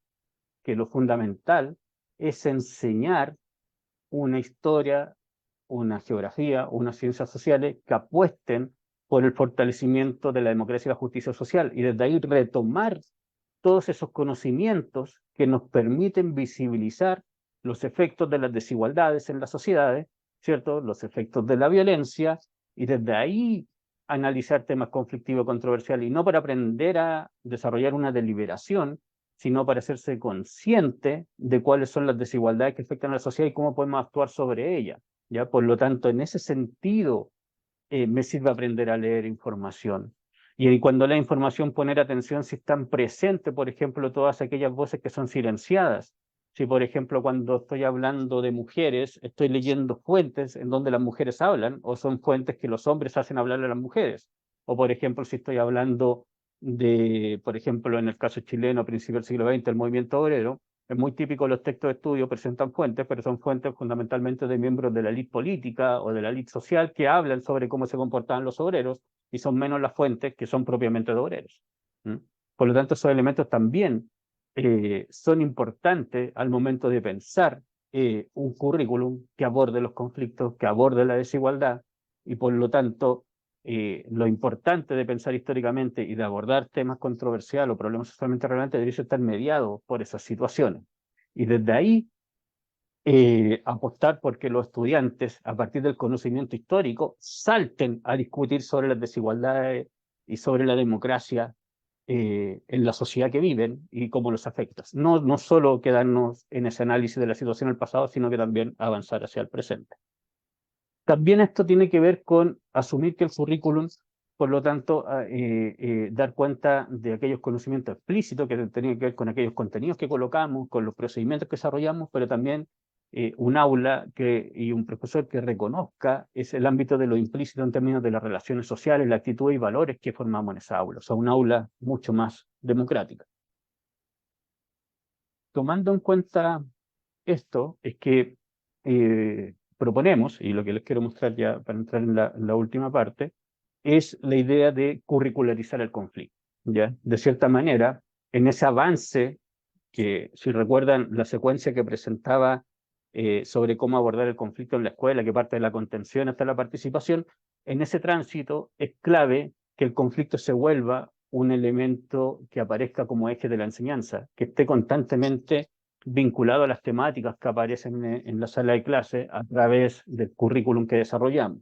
Speaker 3: que lo fundamental es enseñar una historia, una geografía, unas ciencias sociales que apuesten por el fortalecimiento de la democracia y la justicia social, y desde ahí retomar todos esos conocimientos que nos permiten visibilizar los efectos de las desigualdades en las sociedades, ¿cierto? Los efectos de la violencia, y desde ahí analizar temas conflictivos, controversiales, y no para aprender a desarrollar una deliberación, sino para hacerse consciente de cuáles son las desigualdades que afectan a la sociedad y cómo podemos actuar sobre ellas, ¿ya? Por lo tanto, en ese sentido, me sirve aprender a leer información. Y cuando leo información, poner atención si están presentes, por ejemplo, todas aquellas voces que son silenciadas. Si, por ejemplo, cuando estoy hablando de mujeres, estoy leyendo fuentes en donde las mujeres hablan, o son fuentes que los hombres hacen hablar a las mujeres. O, por ejemplo, si estoy hablando de, por ejemplo, en el caso chileno, a principios del siglo XX, el movimiento obrero, es muy típico, los textos de estudio presentan fuentes, pero son fuentes fundamentalmente de miembros de la élite política o de la élite social que hablan sobre cómo se comportaban los obreros, y son menos las fuentes que son propiamente de obreros. Por lo tanto, esos elementos también son importantes al momento de pensar un currículum que aborde los conflictos, que aborde la desigualdad, y por lo tanto, lo importante de pensar históricamente y de abordar temas controversiales o problemas socialmente relevantes debería estar mediado por esas situaciones. Y desde ahí, apostar porque los estudiantes, a partir del conocimiento histórico, salten a discutir sobre las desigualdades y sobre la democracia en la sociedad que viven y cómo los afecta. No solo quedarnos en ese análisis de la situación del pasado, sino que también avanzar hacia el presente. También esto tiene que ver con asumir que el currículum, por lo tanto, dar cuenta de aquellos conocimientos explícitos que tienen que ver con aquellos contenidos que colocamos, con los procedimientos que desarrollamos, pero también un aula y un profesor que reconozca el ámbito de lo implícito en términos de las relaciones sociales, la actitud y valores que formamos en esa aula. O sea, un aula mucho más democrática. Tomando en cuenta esto, es que proponemos, y lo que les quiero mostrar ya para entrar en la última parte, es la idea de curricularizar el conflicto. ¿Ya? De cierta manera, en ese avance, que si recuerdan la secuencia que presentaba sobre cómo abordar el conflicto en la escuela, que parte de la contención hasta la participación, en ese tránsito es clave que el conflicto se vuelva un elemento que aparezca como eje de la enseñanza, que esté constantemente vinculado a las temáticas que aparecen en la sala de clase a través del currículum que desarrollamos.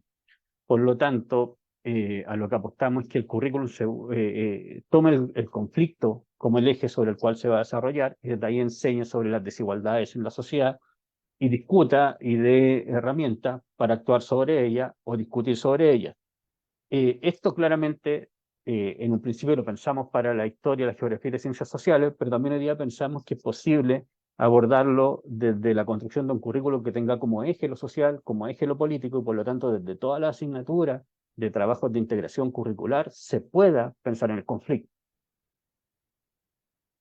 Speaker 3: Por lo tanto, a lo que apostamos es que el currículum tome el conflicto como el eje sobre el cual se va a desarrollar, y desde ahí enseñe sobre las desigualdades en la sociedad, y discuta y dé herramientas para actuar sobre ella o discutir sobre ella. Esto claramente, en un principio lo pensamos para la historia, la geografía y las ciencias sociales, pero también hoy día pensamos que es posible abordarlo desde la construcción de un currículo que tenga como eje lo social, como eje lo político, y por lo tanto desde toda la asignatura de trabajos de integración curricular se pueda pensar en el conflicto.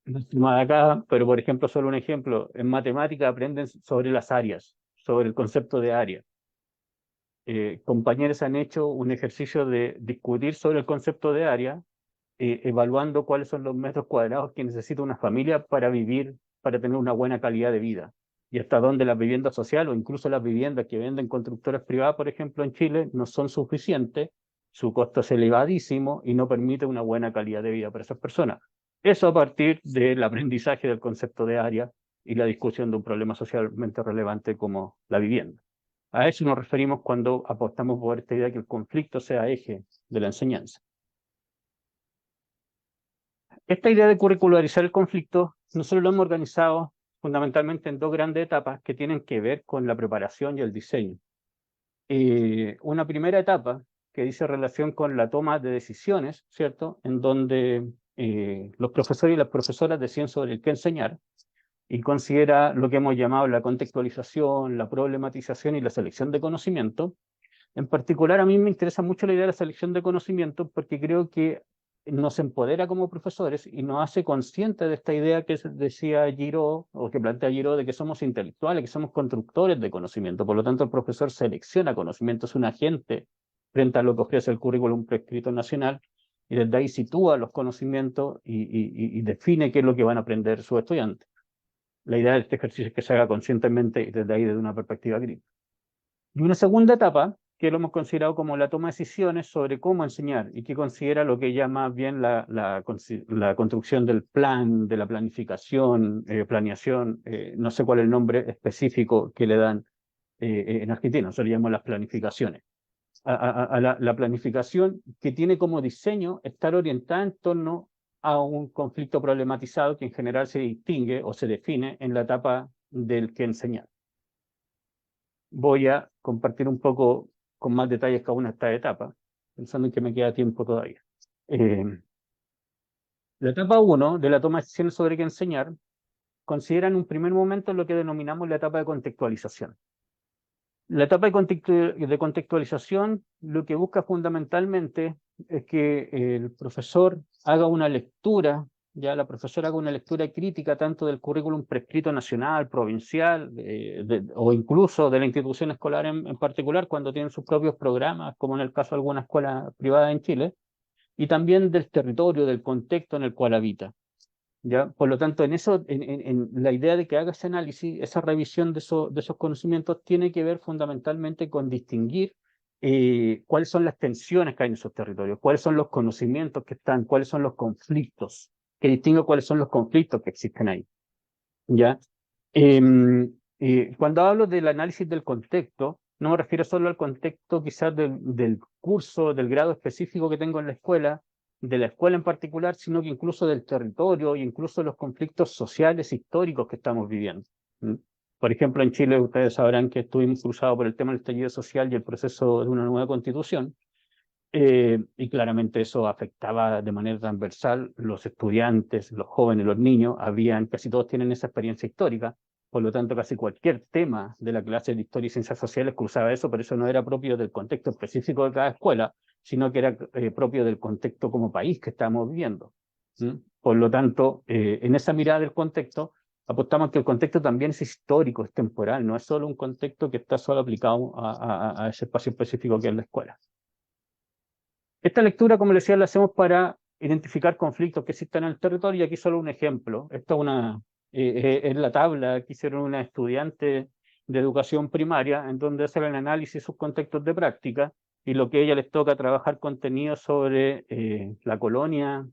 Speaker 3: No estoy más de acá, pero por ejemplo, solo un ejemplo, en matemática aprenden sobre las áreas, sobre el concepto de área. Compañeros han hecho un ejercicio de discutir sobre el concepto de área, evaluando cuáles son los metros cuadrados que necesita una familia para vivir, para tener una buena calidad de vida, y hasta dónde la vivienda social o incluso las viviendas que venden constructoras privadas, por ejemplo, en Chile, no son suficientes, su costo es elevadísimo y no permite una buena calidad de vida para esas personas. Eso a partir del aprendizaje del concepto de área y la discusión de un problema socialmente relevante como la vivienda. A eso nos referimos cuando apostamos por esta idea de que el conflicto sea eje de la enseñanza. Esta idea de curricularizar el conflicto, nosotros lo hemos organizado fundamentalmente en dos grandes etapas que tienen que ver con la preparación y el diseño. Una primera etapa que dice relación con la toma de decisiones, ¿cierto? En donde los profesores y las profesoras deciden sobre el qué enseñar, y considera lo que hemos llamado la contextualización, la problematización y la selección de conocimiento. En particular, a mí me interesa mucho la idea de la selección de conocimiento porque creo que nos empodera como profesores y nos hace conscientes de esta idea que decía Giraud, o que plantea Giraud, de que somos intelectuales, que somos constructores de conocimiento. Por lo tanto, el profesor selecciona conocimiento, es un agente frente a lo que ofrece el currículum prescrito nacional, y desde ahí sitúa los conocimientos y define qué es lo que van a aprender sus estudiantes. La idea de este ejercicio es que se haga conscientemente y desde ahí desde una perspectiva crítica. Y una segunda etapa, que lo hemos considerado como la toma de decisiones sobre cómo enseñar, y que considera lo que llama bien la construcción del plan, de la planificación, planeación, no sé cuál es el nombre específico que le dan en Argentina, nosotros le llamamos las planificaciones. La planificación que tiene como diseño estar orientada en torno a un conflicto problematizado que en general se distingue o se define en la etapa del que enseñar. Voy a compartir un poco con más detalles cada una de estas etapas, pensando en que me queda tiempo todavía. La etapa 1 de la toma de decisiones sobre qué enseñar considera en un primer momento lo que denominamos la etapa de contextualización. La etapa de contextualización lo que busca fundamentalmente es que el profesor haga una lectura, ya la profesora haga una lectura crítica tanto del currículum prescrito nacional, provincial, o incluso de la institución escolar en particular, cuando tienen sus propios programas, como en el caso de alguna escuela privada en Chile, y también del territorio, del contexto en el cual habita. ¿ya? Por lo tanto, en la idea de que haga ese análisis, esa revisión de esos conocimientos tiene que ver fundamentalmente con distinguir cuáles son las tensiones que hay en esos territorios, cuáles son los conocimientos que están, cuáles son los conflictos, que distinga cuáles son los conflictos que existen ahí, ¿ya? Cuando hablo del análisis del contexto, no me refiero solo al contexto quizás del curso, del grado específico que tengo en la escuela, de la escuela en particular, sino que incluso del territorio e incluso los conflictos sociales históricos que estamos viviendo. Por ejemplo, en Chile ustedes sabrán que estuvimos cruzados por el tema del estallido social y el proceso de una nueva constitución, y claramente eso afectaba de manera transversal los estudiantes, los jóvenes, los niños, casi todos tienen esa experiencia histórica, por lo tanto casi cualquier tema de la clase de Historia y Ciencias Sociales cruzaba eso, pero eso no era propio del contexto específico de cada escuela, sino que era propio del contexto como país que estábamos viviendo. Por lo tanto, en esa mirada del contexto, apostamos que el contexto también es histórico, es temporal, no es solo un contexto que está solo aplicado a ese espacio específico que es la escuela. Esta lectura, como les decía, la hacemos para identificar conflictos que existen en el territorio, y aquí solo un ejemplo. Esta es la tabla que hicieron una estudiante de educación primaria, en donde hacen el análisis de sus contextos de práctica, y lo que a ella les toca trabajar contenido sobre la colonia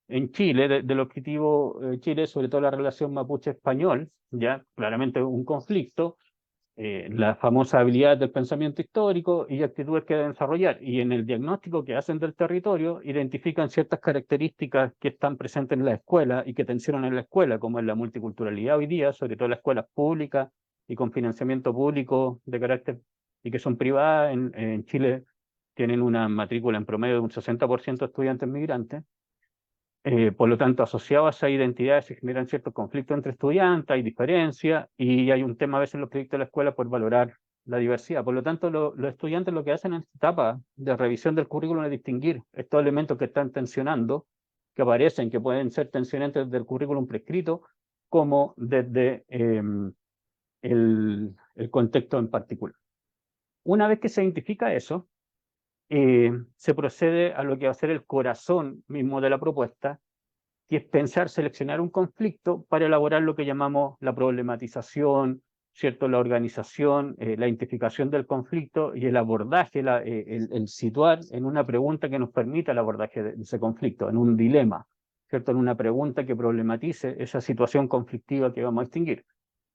Speaker 3: en Chile, del objetivo Chile, sobre todo la relación mapuche-español, ya claramente un conflicto, las famosas habilidades del pensamiento histórico y actitudes que deben desarrollar. Y en el diagnóstico que hacen del territorio, identifican ciertas características que están presentes en la escuela y que tensionan en la escuela, como es la multiculturalidad hoy día, sobre todo en las escuelas públicas y con financiamiento público de carácter, y que son privadas. En Chile tienen una matrícula en promedio de un 60% de estudiantes migrantes. Por lo tanto, asociado a esa identidad se generan ciertos conflictos entre estudiantes, hay diferencias, y hay un tema a veces en los proyectos de la escuela por valorar la diversidad. Por lo tanto, los estudiantes lo que hacen en esta etapa de revisión del currículum es distinguir estos elementos que están tensionando, que aparecen, que pueden ser tensionantes desde el currículum prescrito, como desde el contexto en particular. Una vez que se identifica eso, se procede a lo que va a ser el corazón mismo de la propuesta, que es pensar, seleccionar un conflicto para elaborar lo que llamamos la problematización, ¿cierto? La organización, la identificación del conflicto y el abordaje, el situar en una pregunta que nos permita el abordaje de ese conflicto, en un dilema, ¿cierto? En una pregunta que problematice esa situación conflictiva que vamos a distinguir.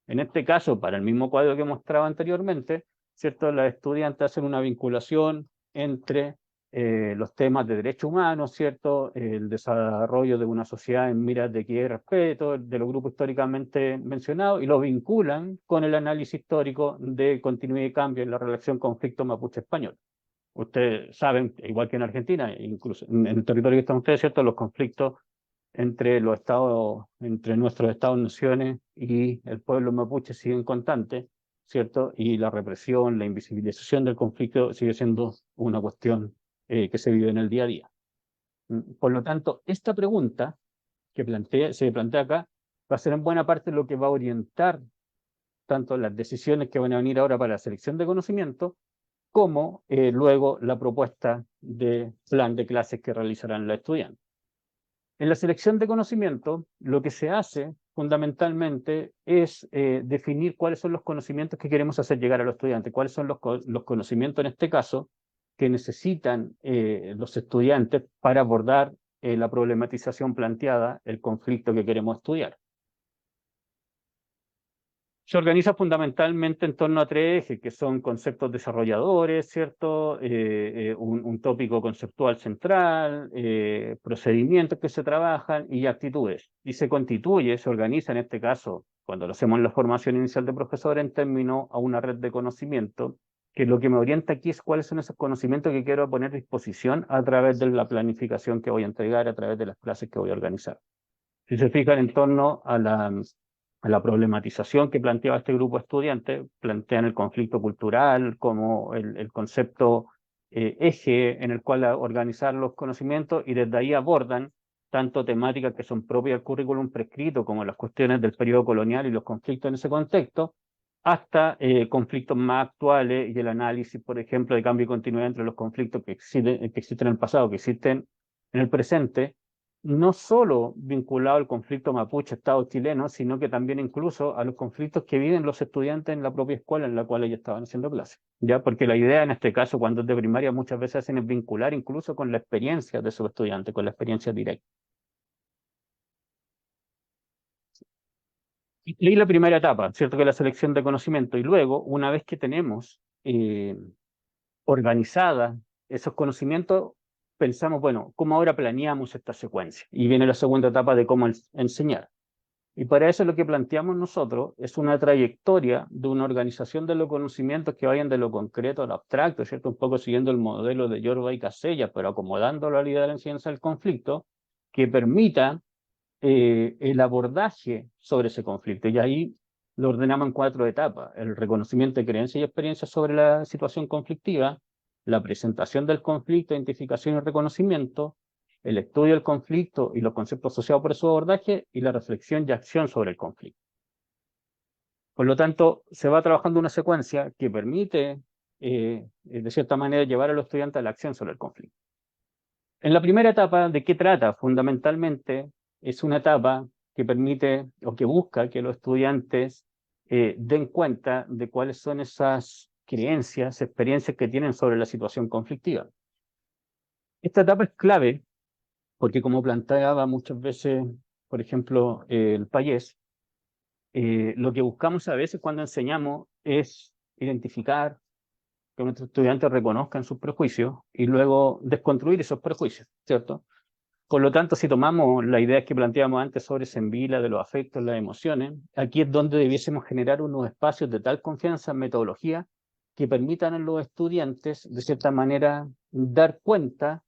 Speaker 3: En este caso, para el mismo cuadro que mostraba anteriormente, ¿cierto? Los estudiantes hacen una vinculación entre los temas de derechos humanos, ¿cierto? El desarrollo de una sociedad en miras de equidad y respeto, de los grupos históricamente mencionados, y lo vinculan con el análisis histórico de continuidad y cambio en la relación conflicto mapuche-español. Ustedes saben, igual que en Argentina, incluso en el territorio que están ustedes, ¿cierto? Los conflictos entre los estados, entre nuestros estados-naciones y el pueblo mapuche siguen constantes, ¿cierto? Y la represión, la invisibilización del conflicto sigue siendo una cuestión que se vive en el día a día. Por lo tanto, esta pregunta que se plantea acá va a ser en buena parte lo que va a orientar tanto las decisiones que van a venir ahora para la selección de conocimiento, como luego la propuesta de plan de clases que realizarán los estudiantes. En la selección de conocimiento, lo que se hace fundamentalmente es definir cuáles son los conocimientos que queremos hacer llegar a los estudiantes, cuáles son los conocimientos en este caso que necesitan los estudiantes para abordar la problematización planteada, el conflicto que queremos estudiar. Se organiza fundamentalmente en torno a tres ejes, que son conceptos desarrolladores, ¿cierto? Un tópico conceptual central, procedimientos que se trabajan y actitudes. Y se organiza en este caso, cuando lo hacemos en la formación inicial de profesor, en términos a una red de conocimiento, que lo que me orienta aquí es cuáles son esos conocimientos que quiero poner a disposición a través de la planificación que voy a entregar, a través de las clases que voy a organizar. Si se fijan en torno a la problematización que planteaba este grupo de estudiantes, plantean el conflicto cultural como el concepto eje en el cual organizar los conocimientos, y desde ahí abordan tanto temáticas que son propias del currículum prescrito, como las cuestiones del periodo colonial y los conflictos en ese contexto, hasta conflictos más actuales y el análisis, por ejemplo, de cambio y continuidad entre los conflictos que existen en el pasado, que existen en el presente, no solo vinculado al conflicto mapuche-Estado chileno, sino que también incluso a los conflictos que viven los estudiantes en la propia escuela en la cual ellos estaban haciendo clases, ¿ya? Porque la idea en este caso, cuando es de primaria, muchas veces hacen es vincular incluso con la experiencia de sus estudiantes, con la experiencia directa. Y la primera etapa, ¿cierto? Que es la selección de conocimiento. Y luego, una vez que tenemos organizada esos conocimientos, pensamos, bueno, ¿cómo ahora planeamos esta secuencia? Y viene la segunda etapa de cómo enseñar. Y para eso lo que planteamos nosotros es una trayectoria de una organización de los conocimientos que vayan de lo concreto a lo abstracto, ¿cierto? Un poco siguiendo el modelo de Yorba y Casella, pero acomodándolo a la idea de la enseñanza del conflicto, que permita el abordaje sobre ese conflicto. Y ahí lo ordenamos en 4 etapas: el reconocimiento de creencias y experiencias sobre la situación conflictiva, la presentación del conflicto, identificación y reconocimiento, el estudio del conflicto y los conceptos asociados por su abordaje, y la reflexión y acción sobre el conflicto. Por lo tanto, se va trabajando una secuencia que permite, de cierta manera, llevar a los estudiantes a la acción sobre el conflicto. En la primera etapa, ¿de qué trata? Fundamentalmente, es una etapa que permite o que busca que los estudiantes den cuenta de cuáles son esas creencias, experiencias que tienen sobre la situación conflictiva. Esta etapa es clave porque, como planteaba muchas veces, por ejemplo, el Payés, lo que buscamos a veces cuando enseñamos es identificar, que nuestros estudiantes reconozcan sus prejuicios y luego desconstruir esos prejuicios, ¿cierto? Por lo tanto, si tomamos la idea que planteamos antes sobre Sembila, de los afectos, las emociones, aquí es donde debiésemos generar unos espacios de tal confianza en metodología que permitan a los estudiantes, de cierta manera, dar cuenta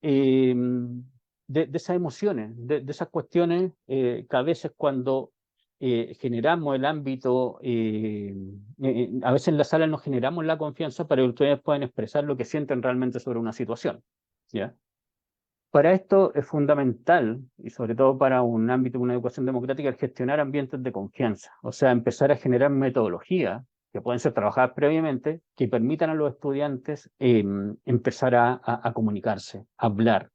Speaker 3: de esas emociones, de esas cuestiones que a veces cuando generamos el ámbito, a veces en la sala no generamos la confianza para que ustedes puedan expresar lo que sienten realmente sobre una situación, ¿ya? Para esto es fundamental, y sobre todo para un ámbito de una educación democrática, el gestionar ambientes de confianza, o sea, empezar a generar metodologías que pueden ser trabajadas previamente, que permitan a los estudiantes empezar a comunicarse, a hablar.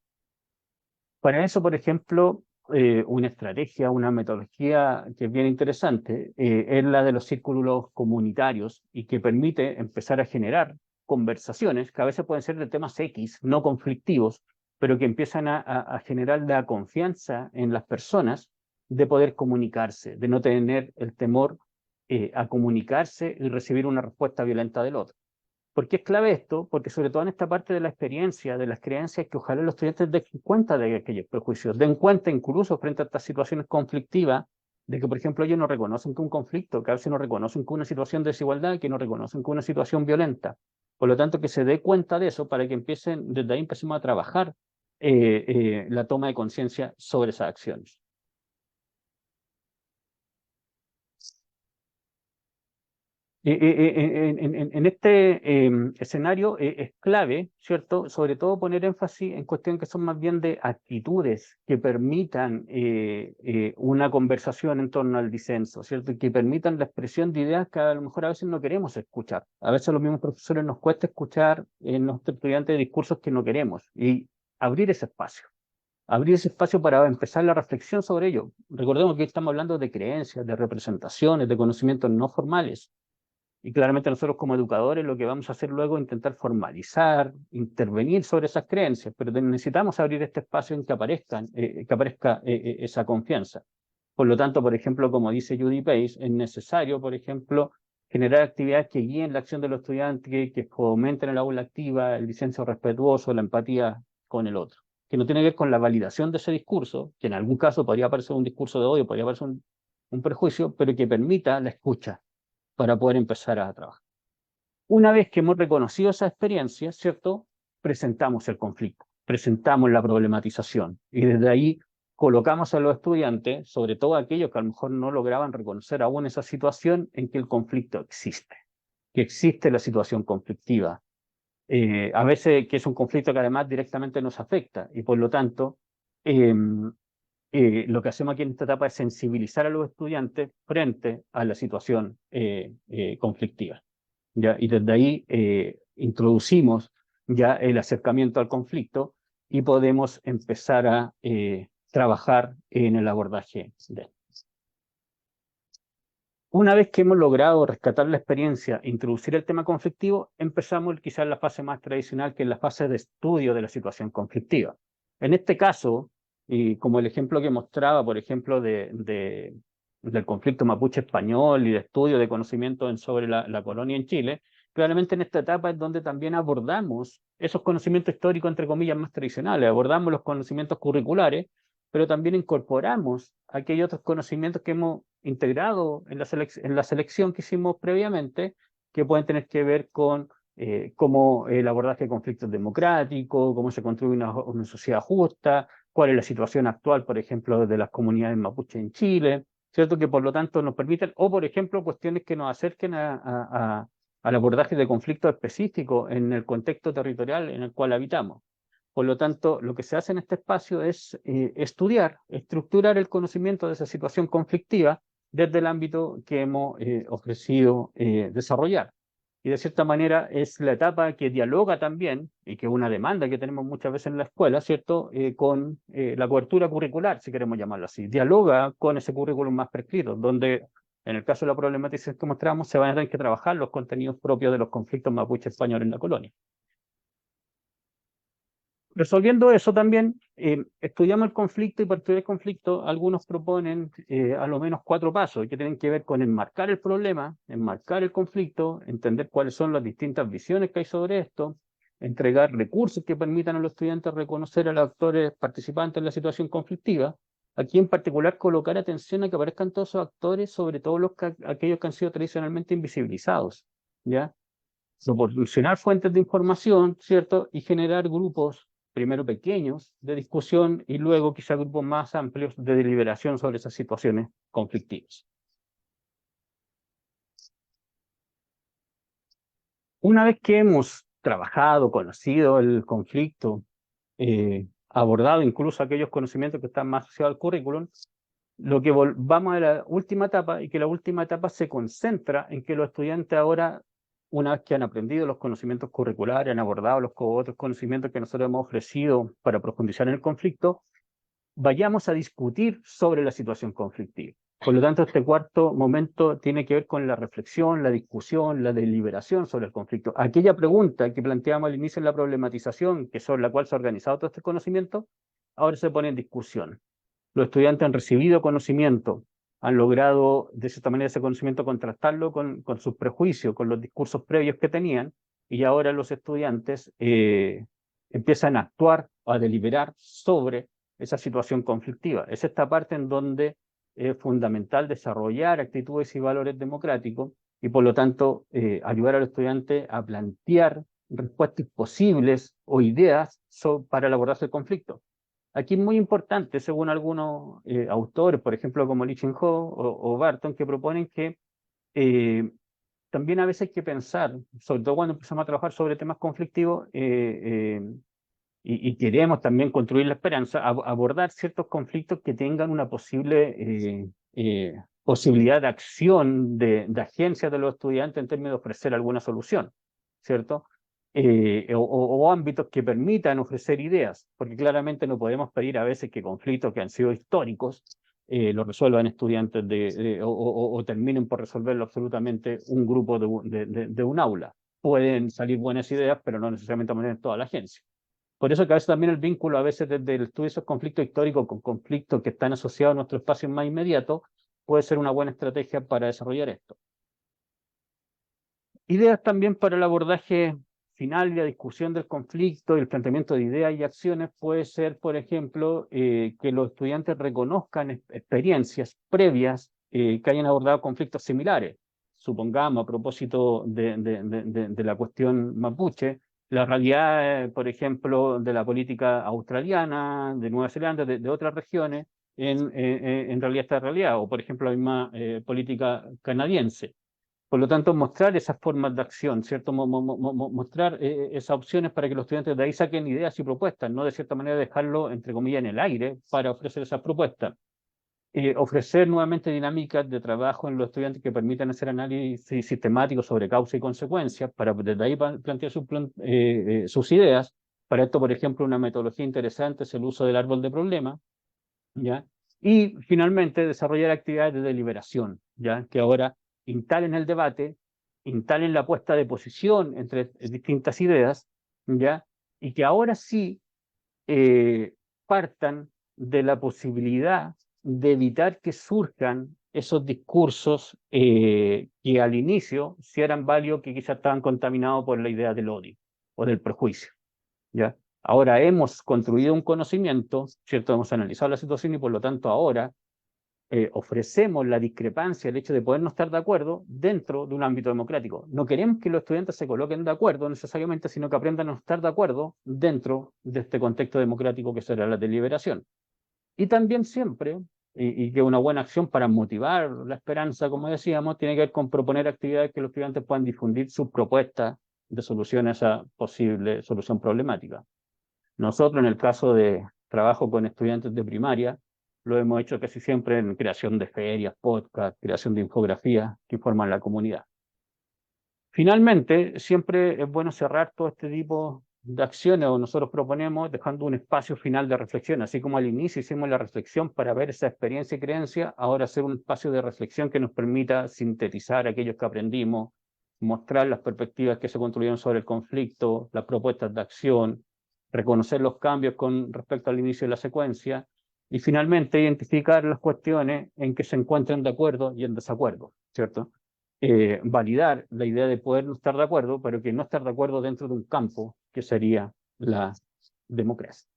Speaker 3: Para eso, por ejemplo, una estrategia, una metodología que es bien interesante, es la de los círculos comunitarios y que permite empezar a generar conversaciones que a veces pueden ser de temas X, no conflictivos, pero que empiezan a generar la confianza en las personas de poder comunicarse, de no tener el temor a comunicarse y recibir una respuesta violenta del otro. ¿Por qué es clave esto? Porque sobre todo en esta parte de la experiencia, de las creencias, que ojalá los estudiantes den cuenta de aquellos prejuicios, den cuenta incluso frente a estas situaciones conflictivas, de que, por ejemplo, ellos no reconocen que un conflicto, que a veces no reconocen que una situación de desigualdad, que no reconocen que una situación violenta. Por lo tanto, que se dé cuenta de eso para que empiecen, desde ahí empecemos a trabajar la toma de conciencia sobre esas acciones. En este escenario es clave, ¿cierto? Sobre todo poner énfasis en cuestiones que son más bien de actitudes que permitan una conversación en torno al disenso, ¿cierto? Y que permitan la expresión de ideas que a lo mejor a veces no queremos escuchar. A veces a los mismos profesores nos cuesta escuchar en nuestros estudiantes discursos que no queremos, y abrir ese espacio. Abrir ese espacio para empezar la reflexión sobre ello. Recordemos que estamos hablando de creencias, de representaciones, de conocimientos no formales. Y claramente nosotros como educadores lo que vamos a hacer luego es intentar formalizar, intervenir sobre esas creencias, pero necesitamos abrir este espacio en que aparezca esa confianza. Por lo tanto, por ejemplo, como dice Judy Pace, es necesario, por ejemplo, generar actividades que guíen la acción de los estudiantes, que fomenten el aula activa, el disenso respetuoso, la empatía con el otro, que no tiene que ver con la validación de ese discurso, que en algún caso podría parecer un discurso de odio, podría parecer un prejuicio, pero que permita la escucha para poder empezar a trabajar. Una vez que hemos reconocido esa experiencia, ¿cierto? Presentamos el conflicto, presentamos la problematización, y desde ahí colocamos a los estudiantes, sobre todo aquellos que a lo mejor no lograban reconocer aún esa situación, en que el conflicto existe, que existe la situación conflictiva. A veces que es un conflicto que además directamente nos afecta, y por lo tanto, lo que hacemos aquí en esta etapa es sensibilizar a los estudiantes frente a la situación conflictiva, ¿ya? Y desde ahí introducimos ya el acercamiento al conflicto y podemos empezar a trabajar en el abordaje de esto. Una vez que hemos logrado rescatar la experiencia, introducir el tema conflictivo, empezamos quizás la fase más tradicional, que es la fase de estudio de la situación conflictiva. En este caso, y como el ejemplo que mostraba, por ejemplo, del conflicto mapuche español y de estudio de conocimiento sobre la colonia en Chile, claramente en esta etapa es donde también abordamos esos conocimientos históricos, entre comillas, más tradicionales, abordamos los conocimientos curriculares, pero también incorporamos aquellos otros conocimientos que hemos integrado en la selección que hicimos previamente, que pueden tener que ver con cómo el abordaje de conflictos democráticos, cómo se construye una sociedad justa, cuál es la situación actual, por ejemplo, de las comunidades mapuche en Chile, ¿cierto? Que por lo tanto nos permiten, o por ejemplo, cuestiones que nos acerquen al abordaje de conflictos específicos en el contexto territorial en el cual habitamos. Por lo tanto, lo que se hace en este espacio es estudiar, estructurar el conocimiento de esa situación conflictiva desde el ámbito que hemos ofrecido desarrollar. Y de cierta manera es la etapa que dialoga también, y que es una demanda que tenemos muchas veces en la escuela, ¿cierto? Con la cobertura curricular, si queremos llamarlo así. Dialoga con ese currículum más prescrito, donde en el caso de la problematización que mostramos, se van a tener que trabajar los contenidos propios de los conflictos mapuche españoles en la colonia. Resolviendo eso también, estudiamos el conflicto, y para estudiar el conflicto algunos proponen a lo menos 4 pasos que tienen que ver con enmarcar el problema, enmarcar el conflicto, entender cuáles son las distintas visiones que hay sobre esto, entregar recursos que permitan a los estudiantes reconocer a los actores participantes en la situación conflictiva. Aquí en particular colocar atención a que aparezcan todos esos actores, sobre todo aquellos que han sido tradicionalmente invisibilizados, ¿ya? Proporcionar fuentes de información, ¿cierto? Y generar grupos, primero pequeños, de discusión, y luego quizá grupos más amplios de deliberación sobre esas situaciones conflictivas. Una vez que hemos trabajado, conocido el conflicto, abordado incluso aquellos conocimientos que están más asociados al currículum, lo que vamos a la última etapa, y que la última etapa se concentra en que los estudiantes ahora, una vez que han aprendido los conocimientos curriculares, han abordado los otros conocimientos que nosotros hemos ofrecido para profundizar en el conflicto, vayamos a discutir sobre la situación conflictiva. Por lo tanto, este cuarto momento tiene que ver con la reflexión, la discusión, la deliberación sobre el conflicto. Aquella pregunta que planteamos al inicio en la problematización, que sobre la cual se ha organizado todo este conocimiento, ahora se pone en discusión. Los estudiantes han recibido conocimiento, han logrado de cierta manera ese conocimiento contrastarlo con sus prejuicios, con los discursos previos que tenían, y ahora los estudiantes empiezan a actuar o a deliberar sobre esa situación conflictiva. Es esta parte en donde es fundamental desarrollar actitudes y valores democráticos, y por lo tanto ayudar al estudiante a plantear respuestas posibles o ideas para el abordaje del conflicto. Aquí es muy importante, según algunos autores, por ejemplo, como Lee Chin-ho o Barton, que proponen que también a veces hay que pensar, sobre todo cuando empezamos a trabajar sobre temas conflictivos, y queremos también construir la esperanza, abordar ciertos conflictos que tengan una posible posibilidad de acción de agencia de los estudiantes en términos de ofrecer alguna solución, ¿cierto? O ámbitos que permitan ofrecer ideas, porque claramente no podemos pedir a veces que conflictos que han sido históricos lo resuelvan estudiantes o terminen por resolverlo absolutamente un grupo de un aula. Pueden salir buenas ideas, pero no necesariamente en toda la agencia. Por eso que a veces también el vínculo, a veces desde el estudio de esos conflictos históricos con conflictos que están asociados a nuestro espacio más inmediato, puede ser una buena estrategia para desarrollar esto. Ideas también para el abordaje final y la discusión del conflicto y el planteamiento de ideas y acciones puede ser, por ejemplo, que los estudiantes reconozcan experiencias previas que hayan abordado conflictos similares. Supongamos, a propósito de la cuestión mapuche, la realidad, por ejemplo, de la política australiana, de Nueva Zelanda, de otras regiones, en realidad esta realidad, o por ejemplo la misma política canadiense. Por lo tanto, mostrar esas formas de acción, ¿cierto? Mostrar esas opciones para que los estudiantes de ahí saquen ideas y propuestas, no de cierta manera dejarlo, entre comillas, en el aire para ofrecer esas propuestas. Ofrecer nuevamente dinámicas de trabajo en los estudiantes que permitan hacer análisis sistemático sobre causa y consecuencias, para desde ahí plantear sus ideas. Para esto, por ejemplo, una metodología interesante es el uso del árbol de problemas, ¿ya? Y finalmente desarrollar actividades de deliberación, ¿ya? Que ahora instalen el debate, instalen la puesta de posición entre distintas ideas, ¿ya? Y que ahora sí partan de la posibilidad de evitar que surjan esos discursos que al inicio sí eran válidos, que quizás estaban contaminados por la idea del odio o del prejuicio, ¿ya? Ahora hemos construido un conocimiento, ¿cierto? Hemos analizado la situación y por lo tanto ahora ofrecemos la discrepancia, el hecho de poder no estar de acuerdo dentro de un ámbito democrático. No queremos que los estudiantes se coloquen de acuerdo necesariamente, sino que aprendan a estar de acuerdo dentro de este contexto democrático que será la deliberación. Y también siempre, y que una buena acción para motivar la esperanza, como decíamos, tiene que ver con proponer actividades que los estudiantes puedan difundir sus propuestas de solución a esa posible solución problemática. Nosotros, en el caso de trabajo con estudiantes de primaria, lo hemos hecho casi siempre en creación de ferias, podcast, creación de infografías que informan la comunidad. Finalmente, siempre es bueno cerrar todo este tipo de acciones, o nosotros proponemos dejando un espacio final de reflexión, así como al inicio hicimos la reflexión para ver esa experiencia y creencia, ahora hacer un espacio de reflexión que nos permita sintetizar aquellos que aprendimos, mostrar las perspectivas que se construyeron sobre el conflicto, las propuestas de acción, reconocer los cambios con respecto al inicio de la secuencia, y finalmente identificar las cuestiones en que se encuentran de acuerdo y en desacuerdo, ¿cierto? Validar la idea de poder no estar de acuerdo, pero que no estar de acuerdo dentro de un campo que sería la democracia.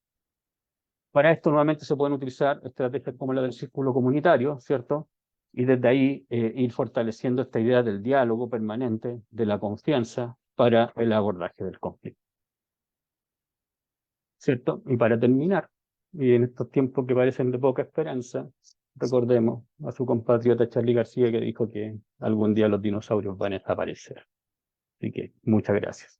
Speaker 3: Para esto nuevamente se pueden utilizar estrategias como la del círculo comunitario, ¿cierto? Y desde ahí ir fortaleciendo esta idea del diálogo permanente, de la confianza para el abordaje del conflicto, ¿cierto? Y para terminar, y en estos tiempos que parecen de poca esperanza, recordemos a su compatriota Charly García, que dijo que algún día los dinosaurios van a desaparecer. Así que muchas gracias.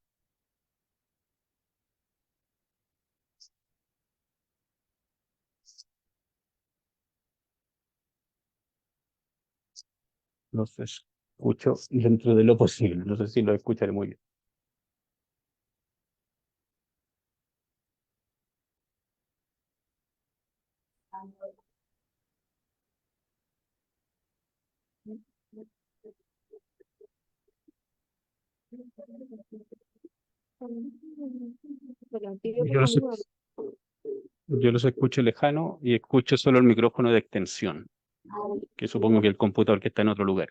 Speaker 3: Los escucho dentro de lo posible. No sé si lo escucharé muy bien.
Speaker 2: Bueno,
Speaker 3: Yo los escucho lejano y escucho solo el micrófono de extensión, que supongo que el computador que está en otro lugar.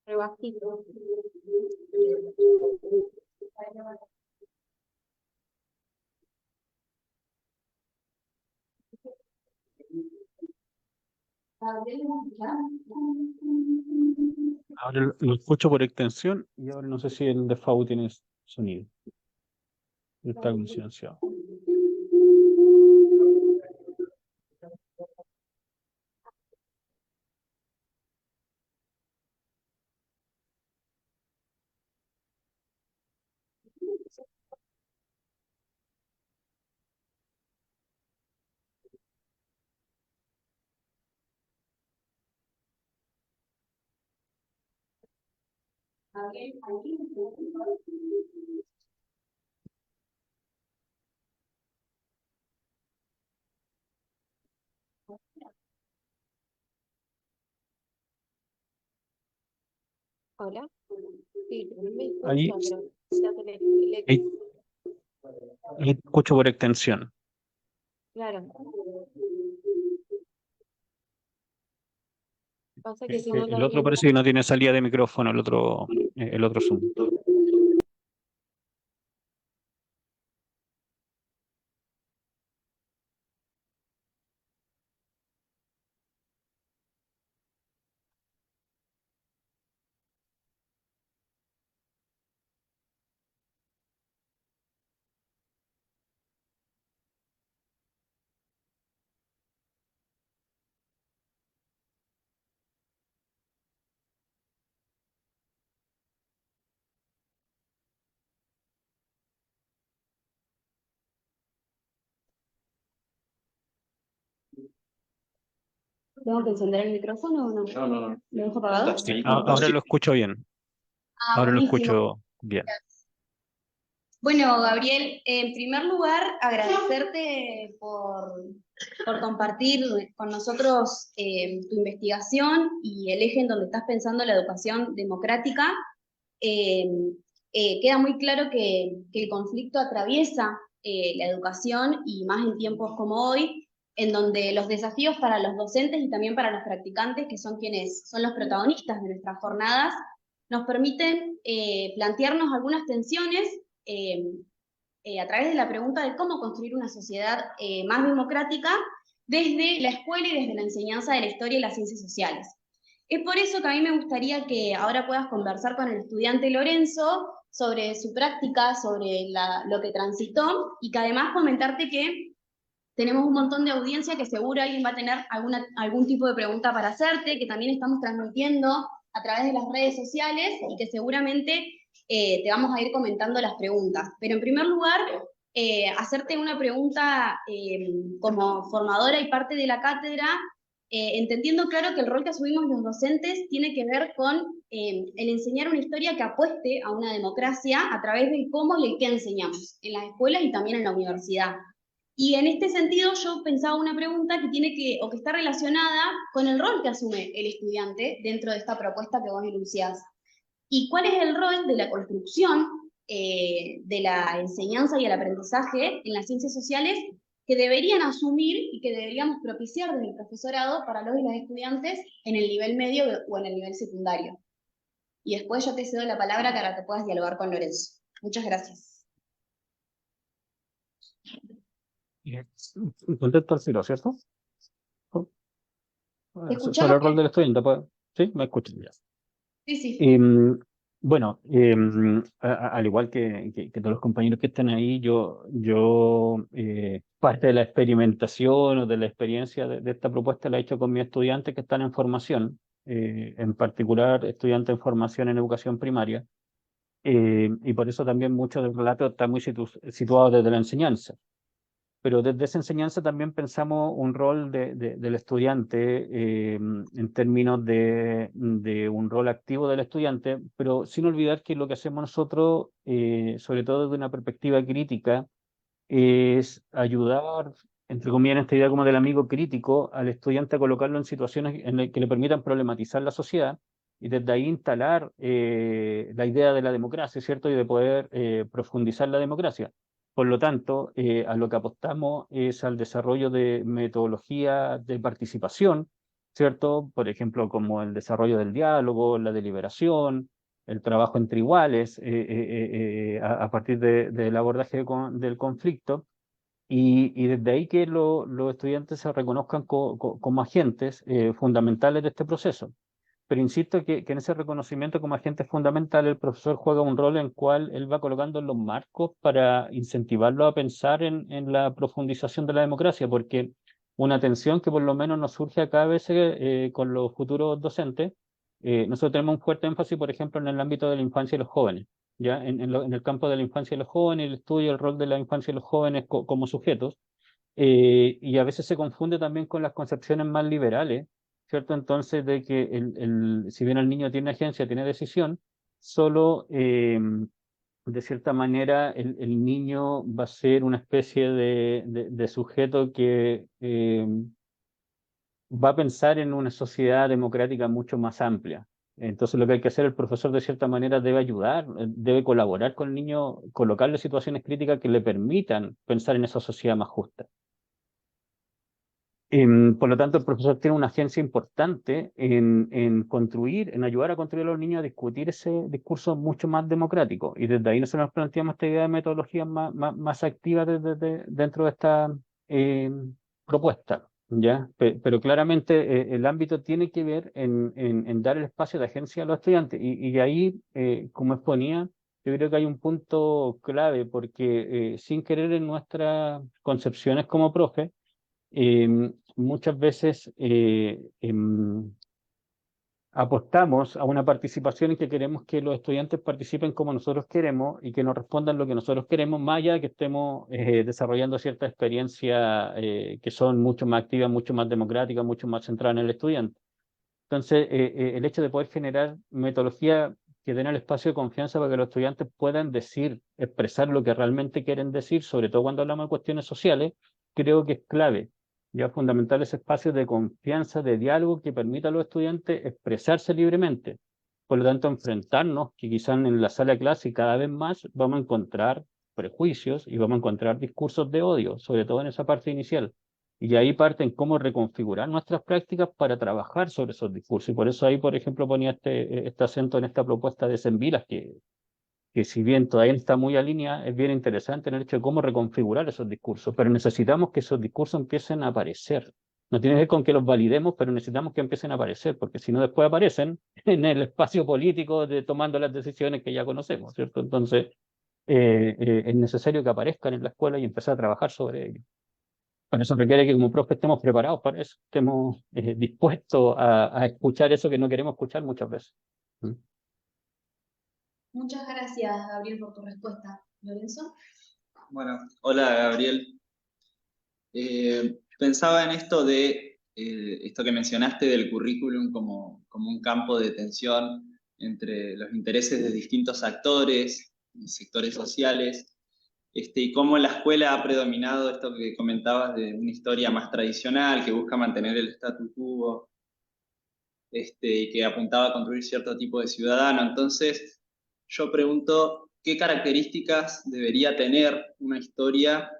Speaker 2: rebajito.
Speaker 3: Ahora lo escucho por extensión y ahora no sé si el default tiene sonido. Está como silenciado.
Speaker 2: Hola. Sí, me
Speaker 3: Ahí,
Speaker 2: escucha, pero quizás
Speaker 3: ahí, Y escucho por extensión.
Speaker 2: Claro. Pasa que si no
Speaker 3: El
Speaker 2: lo
Speaker 3: otro
Speaker 2: veo.
Speaker 3: parece que no tiene salida de micrófono, el otro Zoom.
Speaker 2: ¿Tengo que encender el micrófono o no?
Speaker 4: No, no, no.
Speaker 2: ¿Lo dejo apagado?
Speaker 3: Sí, ahora lo escucho bien.
Speaker 2: Ah,
Speaker 3: Ahora lo
Speaker 2: buenísimo.
Speaker 3: escucho bien.
Speaker 2: Bueno, Gabriel, en primer lugar, agradecerte por compartir con nosotros tu investigación y el eje en donde estás pensando la educación democrática. Eh, Queda muy claro que el conflicto atraviesa la educación y más en tiempos como hoy, en donde los desafíos para los docentes y también para los practicantes, que son quienes son los protagonistas de nuestras jornadas, nos permiten plantearnos algunas tensiones eh, a través de la pregunta de cómo construir una sociedad más democrática desde la escuela y desde la enseñanza de la historia y las ciencias sociales. Es por eso que a mí me gustaría que ahora puedas conversar con el estudiante Lorenzo sobre su práctica, sobre lo que transitó y que además comentarte que tenemos un montón de audiencia que seguro alguien va a tener algún tipo de pregunta para hacerte, que también estamos transmitiendo a través de las redes sociales y que seguramente te vamos a ir comentando las preguntas. Pero en primer lugar, hacerte una pregunta como formadora y parte de la cátedra, entendiendo claro que el rol que asumimos los docentes tiene que ver con el enseñar una historia que apueste a una democracia a través del cómo y el qué enseñamos en las escuelas y también en la universidad. Y en este sentido yo pensaba una pregunta que tiene que, o que está relacionada con el rol que asume el estudiante dentro de esta propuesta que vos enunciás. ¿Y cuál es el rol de la construcción de la enseñanza y el aprendizaje en las ciencias sociales que deberían asumir y que deberíamos propiciar desde el profesorado para los y las estudiantes en el nivel medio o en el nivel secundario? Y después yo te cedo la palabra para que puedas dialogar con Lorenzo. Muchas gracias.
Speaker 3: Contesto al filo, ¿cierto?
Speaker 2: ¿Te
Speaker 3: Sobre
Speaker 2: escuchamos
Speaker 3: el rol
Speaker 2: bien?
Speaker 3: del estudiante, pues. ¿Sí? ¿Me escuchan ya?
Speaker 2: Sí, sí.
Speaker 3: Bueno, al igual que todos los compañeros que están ahí, parte de la experimentación o de la experiencia de esta propuesta la he hecho con mis estudiantes que están en formación, en particular estudiantes en formación en educación primaria, y por eso también mucho del relato está muy situado desde la enseñanza. Pero desde esa enseñanza también pensamos un rol del estudiante en términos de un rol activo del estudiante, pero sin olvidar que lo que hacemos nosotros, sobre todo desde una perspectiva crítica, es ayudar, entre comillas, en esta idea como del amigo crítico, al estudiante a colocarlo en situaciones en las que le permitan problematizar la sociedad y desde ahí instalar la idea de la democracia, ¿cierto? Y de poder profundizar la democracia. Por lo tanto, a lo que apostamos es al desarrollo de metodología de participación, ¿cierto? Por ejemplo, como el desarrollo del diálogo, la deliberación, el trabajo entre iguales a partir del abordaje del conflicto y desde ahí que los estudiantes se reconozcan como agentes fundamentales de este proceso. Pero insisto que en ese reconocimiento como agente fundamental el profesor juega un rol en el cual él va colocando los marcos para incentivarlo a pensar en la profundización de la democracia, porque una tensión que por lo menos nos surge acá a veces con los futuros docentes, nosotros tenemos un fuerte énfasis, por ejemplo, en el ámbito de la infancia y los jóvenes, ¿ya? En el campo de la infancia y los jóvenes, el estudio del rol de la infancia y los jóvenes como sujetos, y a veces se confunde también con las concepciones más liberales, ¿cierto? Entonces, de que si bien el niño tiene agencia, tiene decisión, solo de cierta manera el niño va a ser una especie de sujeto que va a pensar en una sociedad democrática mucho más amplia. Entonces lo que hay que hacer, el profesor de cierta manera debe ayudar, debe colaborar con el niño, colocarle situaciones críticas que le permitan pensar en esa sociedad más justa. Por lo tanto, el profesor tiene una agencia importante en construir, en ayudar a construir a los niños a discutir ese discurso mucho más democrático. Y desde ahí nosotros nos planteamos esta idea de metodologías más activas dentro de esta propuesta. ¿Ya? Pero claramente el ámbito tiene que ver en dar el espacio de agencia a los estudiantes. Y ahí, como exponía, yo creo que hay un punto clave, porque sin querer en nuestras concepciones como profe, muchas veces apostamos a una participación en que queremos que los estudiantes participen como nosotros queremos y que nos respondan lo que nosotros queremos, más allá de que estemos desarrollando ciertas experiencias que son mucho más activas, mucho más democráticas, mucho más centradas en el estudiante. Entonces, el hecho de poder generar metodología que den el espacio de confianza para que los estudiantes puedan decir, expresar lo que realmente quieren decir, sobre todo cuando hablamos de cuestiones sociales, creo que es clave. Ya fundamental ese espacio de confianza, de diálogo que permita a los estudiantes expresarse libremente. Por lo tanto, enfrentarnos, que quizás en la sala de clase cada vez más vamos a encontrar prejuicios y vamos a encontrar discursos de odio, sobre todo en esa parte inicial. Y ahí parten cómo reconfigurar nuestras prácticas para trabajar sobre esos discursos. Y por eso ahí, por ejemplo, ponía este acento en esta propuesta de Semvilas, que si bien todavía no está muy alineada, es bien interesante en el hecho de cómo reconfigurar esos discursos. Pero necesitamos que esos discursos empiecen a aparecer. No tiene que ver con que los validemos, pero necesitamos que empiecen a aparecer, porque si no después aparecen en el espacio político tomando las decisiones que ya conocemos, ¿cierto? Entonces, es necesario que aparezcan en la escuela y empezar a trabajar sobre ello. Bueno, eso requiere que como profe estemos preparados para eso, estemos dispuestos a escuchar eso que no queremos escuchar muchas veces. ¿Mm?
Speaker 2: Muchas gracias, Gabriel, por tu respuesta. ¿Lorenzo?
Speaker 4: Bueno, hola Gabriel. Pensaba en esto de esto que mencionaste del currículum como un campo de tensión entre los intereses de distintos actores y sectores sociales, y cómo en la escuela ha predominado esto que comentabas de una historia más tradicional que busca mantener el statu quo, y que apuntaba a construir cierto tipo de ciudadano. Entonces, yo pregunto, ¿qué características debería tener una historia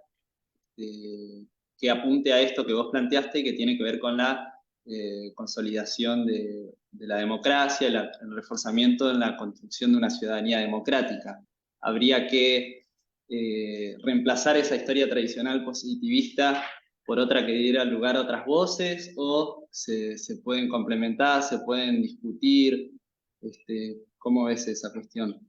Speaker 4: que apunte a esto que vos planteaste y que tiene que ver con la consolidación de la democracia, el reforzamiento en la construcción de una ciudadanía democrática? ¿Habría que reemplazar esa historia tradicional positivista por otra que diera lugar a otras voces, o se pueden complementar, se pueden discutir? ¿Cómo ves esa cuestión?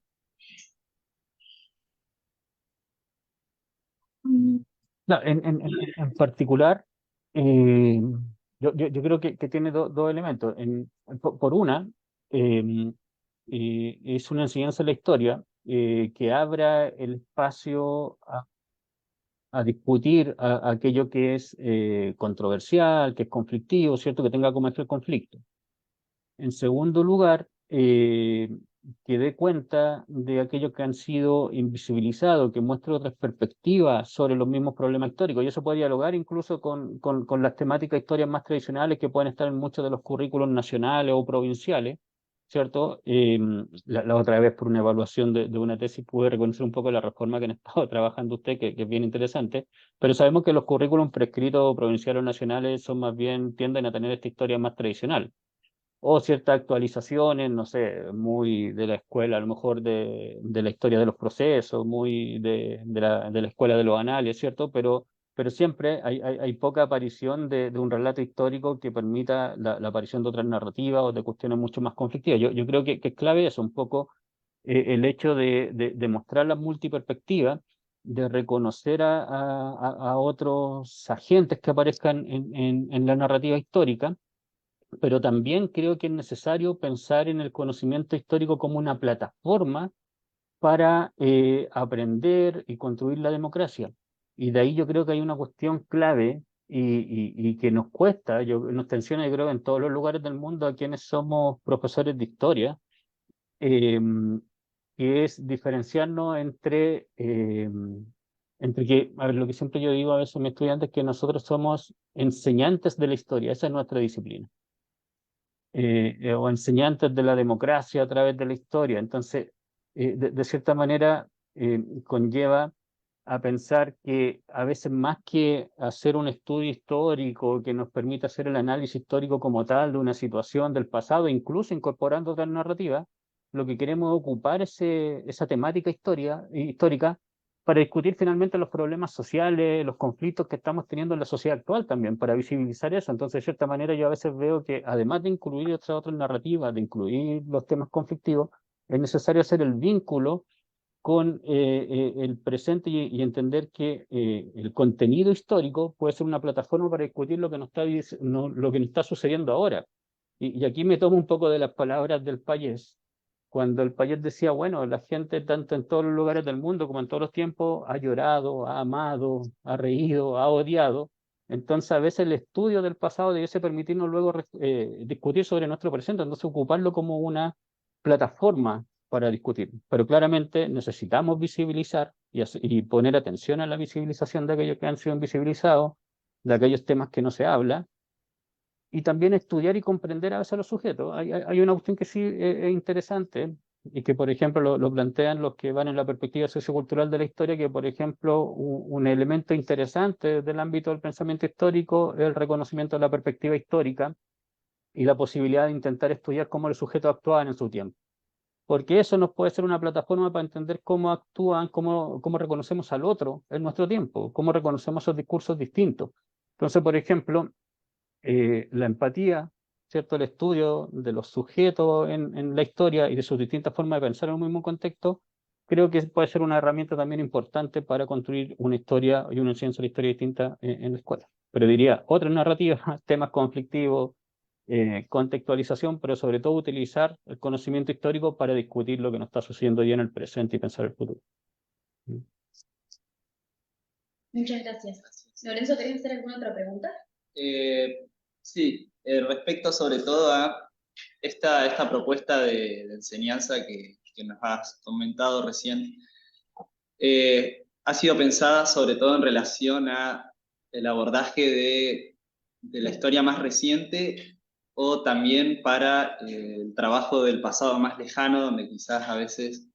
Speaker 3: No, en particular, yo creo que tiene dos elementos. Por una, es una enseñanza de la historia que abra el espacio a discutir aquello que es controversial, que es conflictivo, ¿cierto? Que tenga como eje el conflicto. En segundo lugar, que dé cuenta de aquellos que han sido invisibilizados, que muestre otras perspectivas sobre los mismos problemas históricos. Y eso puede dialogar incluso con las temáticas historias más tradicionales que pueden estar en muchos de los currículos nacionales o provinciales, ¿cierto? La otra vez, por una evaluación de una tesis, pude reconocer un poco la reforma que han estado trabajando usted, que es bien interesante, pero sabemos que los currículos prescritos provinciales o nacionales son más bien, tienden a tener esta historia más tradicional o ciertas actualizaciones, no sé, muy de la escuela, a lo mejor de la historia de los procesos, muy de la escuela de los anales, ¿cierto? Pero siempre hay poca aparición de un relato histórico que permita la aparición de otras narrativas o de cuestiones mucho más conflictivas. Yo creo que es clave eso, un poco el hecho de mostrar la multiperspectiva, de reconocer a otros agentes que aparezcan en la narrativa histórica, pero también creo que es necesario pensar en el conocimiento histórico como una plataforma para aprender y construir la democracia. Y de ahí yo creo que hay una cuestión clave y que nos cuesta, nos tensiona, yo creo, en todos los lugares del mundo a quienes somos profesores de historia, eh, que es diferenciarnos entre que, a ver, lo que siempre yo digo a veces a mis estudiantes, es que nosotros somos enseñantes de la historia, esa es nuestra disciplina. o enseñantes de la democracia a través de la historia. Entonces, de cierta manera, conlleva a pensar que a veces más que hacer un estudio histórico que nos permita hacer el análisis histórico como tal de una situación del pasado, incluso incorporando otra narrativa, lo que queremos es ocupar esa temática histórica para discutir finalmente los problemas sociales, los conflictos que estamos teniendo en la sociedad actual también, para visibilizar eso. Entonces, de cierta manera, yo a veces veo que además de incluir otras narrativas, de incluir los temas conflictivos, es necesario hacer el vínculo con el presente y entender que el contenido histórico puede ser una plataforma para discutir lo que lo que nos está sucediendo ahora. Y aquí me tomo un poco de las palabras del Payés, cuando el Payés decía, bueno, la gente tanto en todos los lugares del mundo como en todos los tiempos ha llorado, ha amado, ha reído, ha odiado. Entonces a veces el estudio del pasado debiese permitirnos luego discutir sobre nuestro presente, entonces ocuparlo como una plataforma para discutir. Pero claramente necesitamos visibilizar y poner atención a la visibilización de aquellos que han sido invisibilizados, de aquellos temas que no se habla, y también estudiar y comprender a veces a los sujetos. Hay una cuestión que sí es interesante y que, por ejemplo, lo plantean los que van en la perspectiva sociocultural de la historia, que, por ejemplo, un elemento interesante del ámbito del pensamiento histórico es el reconocimiento de la perspectiva histórica y la posibilidad de intentar estudiar cómo los sujetos actuaban en su tiempo. Porque eso nos puede ser una plataforma para entender cómo actúan, cómo reconocemos al otro en nuestro tiempo, cómo reconocemos esos discursos distintos. Entonces, por ejemplo, la empatía, ¿cierto? El estudio de los sujetos en la historia y de sus distintas formas de pensar en un mismo contexto, creo que puede ser una herramienta también importante para construir una historia y una ciencia de la historia distinta en la escuela. Pero diría, otras narrativas, temas conflictivos, contextualización, pero sobre todo utilizar el conocimiento histórico para discutir lo que nos está sucediendo hoy en el presente y pensar el futuro.
Speaker 2: Muchas gracias. Lorenzo, ¿querés hacer alguna otra pregunta?
Speaker 4: Sí, respecto sobre todo a esta propuesta de enseñanza que nos has comentado recién, ha sido pensada sobre todo en relación a el abordaje de la historia más reciente o también para el trabajo del pasado más lejano, donde quizás a veces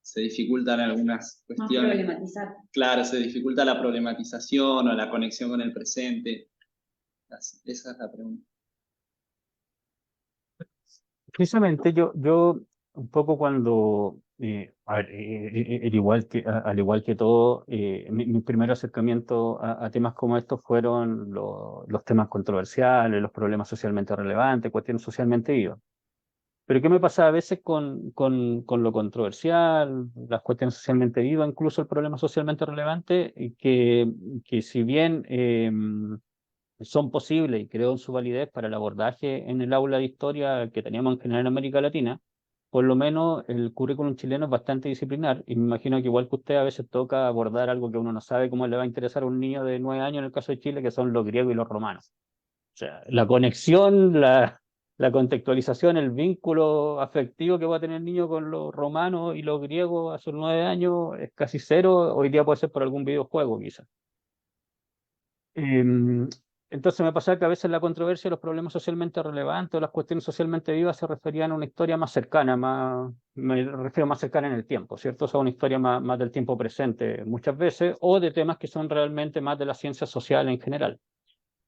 Speaker 4: se dificultan algunas cuestiones.
Speaker 2: Más problematizar.
Speaker 4: Claro, se dificulta la problematización o la conexión con el presente. Esa es la pregunta.
Speaker 3: Precisamente yo un poco cuando, a ver, al igual que todo, mi primer acercamiento a temas como estos fueron los temas controversiales, los problemas socialmente relevantes, cuestiones socialmente vivas. Pero ¿qué me pasa a veces con lo controversial, las cuestiones socialmente vivas, incluso el problema socialmente relevante, y que si bien son posibles y creo en su validez para el abordaje en el aula de historia que teníamos en general en América Latina, por lo menos el currículum chileno es bastante disciplinar y me imagino que igual que usted a veces toca abordar algo que uno no sabe cómo le va a interesar a un niño de 9 años en el caso de Chile, que son los griegos y los romanos. O sea, la conexión, la contextualización, el vínculo afectivo que va a tener el niño con los romanos y los griegos a sus 9 años es casi cero. Hoy día puede ser por algún videojuego, quizás. Entonces me pasaba que a veces la controversia, los problemas socialmente relevantes o las cuestiones socialmente vivas se referían a una historia más cercana, me refiero más cercana en el tiempo, ¿cierto? O sea, una historia más del tiempo presente muchas veces, o de temas que son realmente más de la ciencia social en general.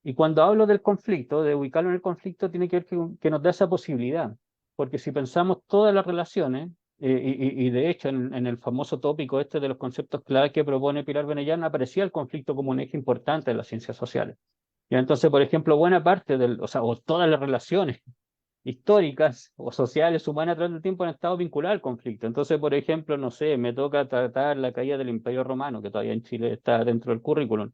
Speaker 3: Y cuando hablo del conflicto, de ubicarlo en el conflicto, tiene que ver que nos da esa posibilidad, porque si pensamos todas las relaciones, y de hecho en el famoso tópico este de los conceptos clave que propone Pilar Benellán, aparecía el conflicto como un eje importante de las ciencias sociales. Y entonces, por ejemplo, buena parte o todas las relaciones históricas o sociales humanas a través del tiempo han estado vinculadas al conflicto. Entonces, por ejemplo, no sé, me toca tratar la caída del Imperio Romano, que todavía en Chile está dentro del currículum.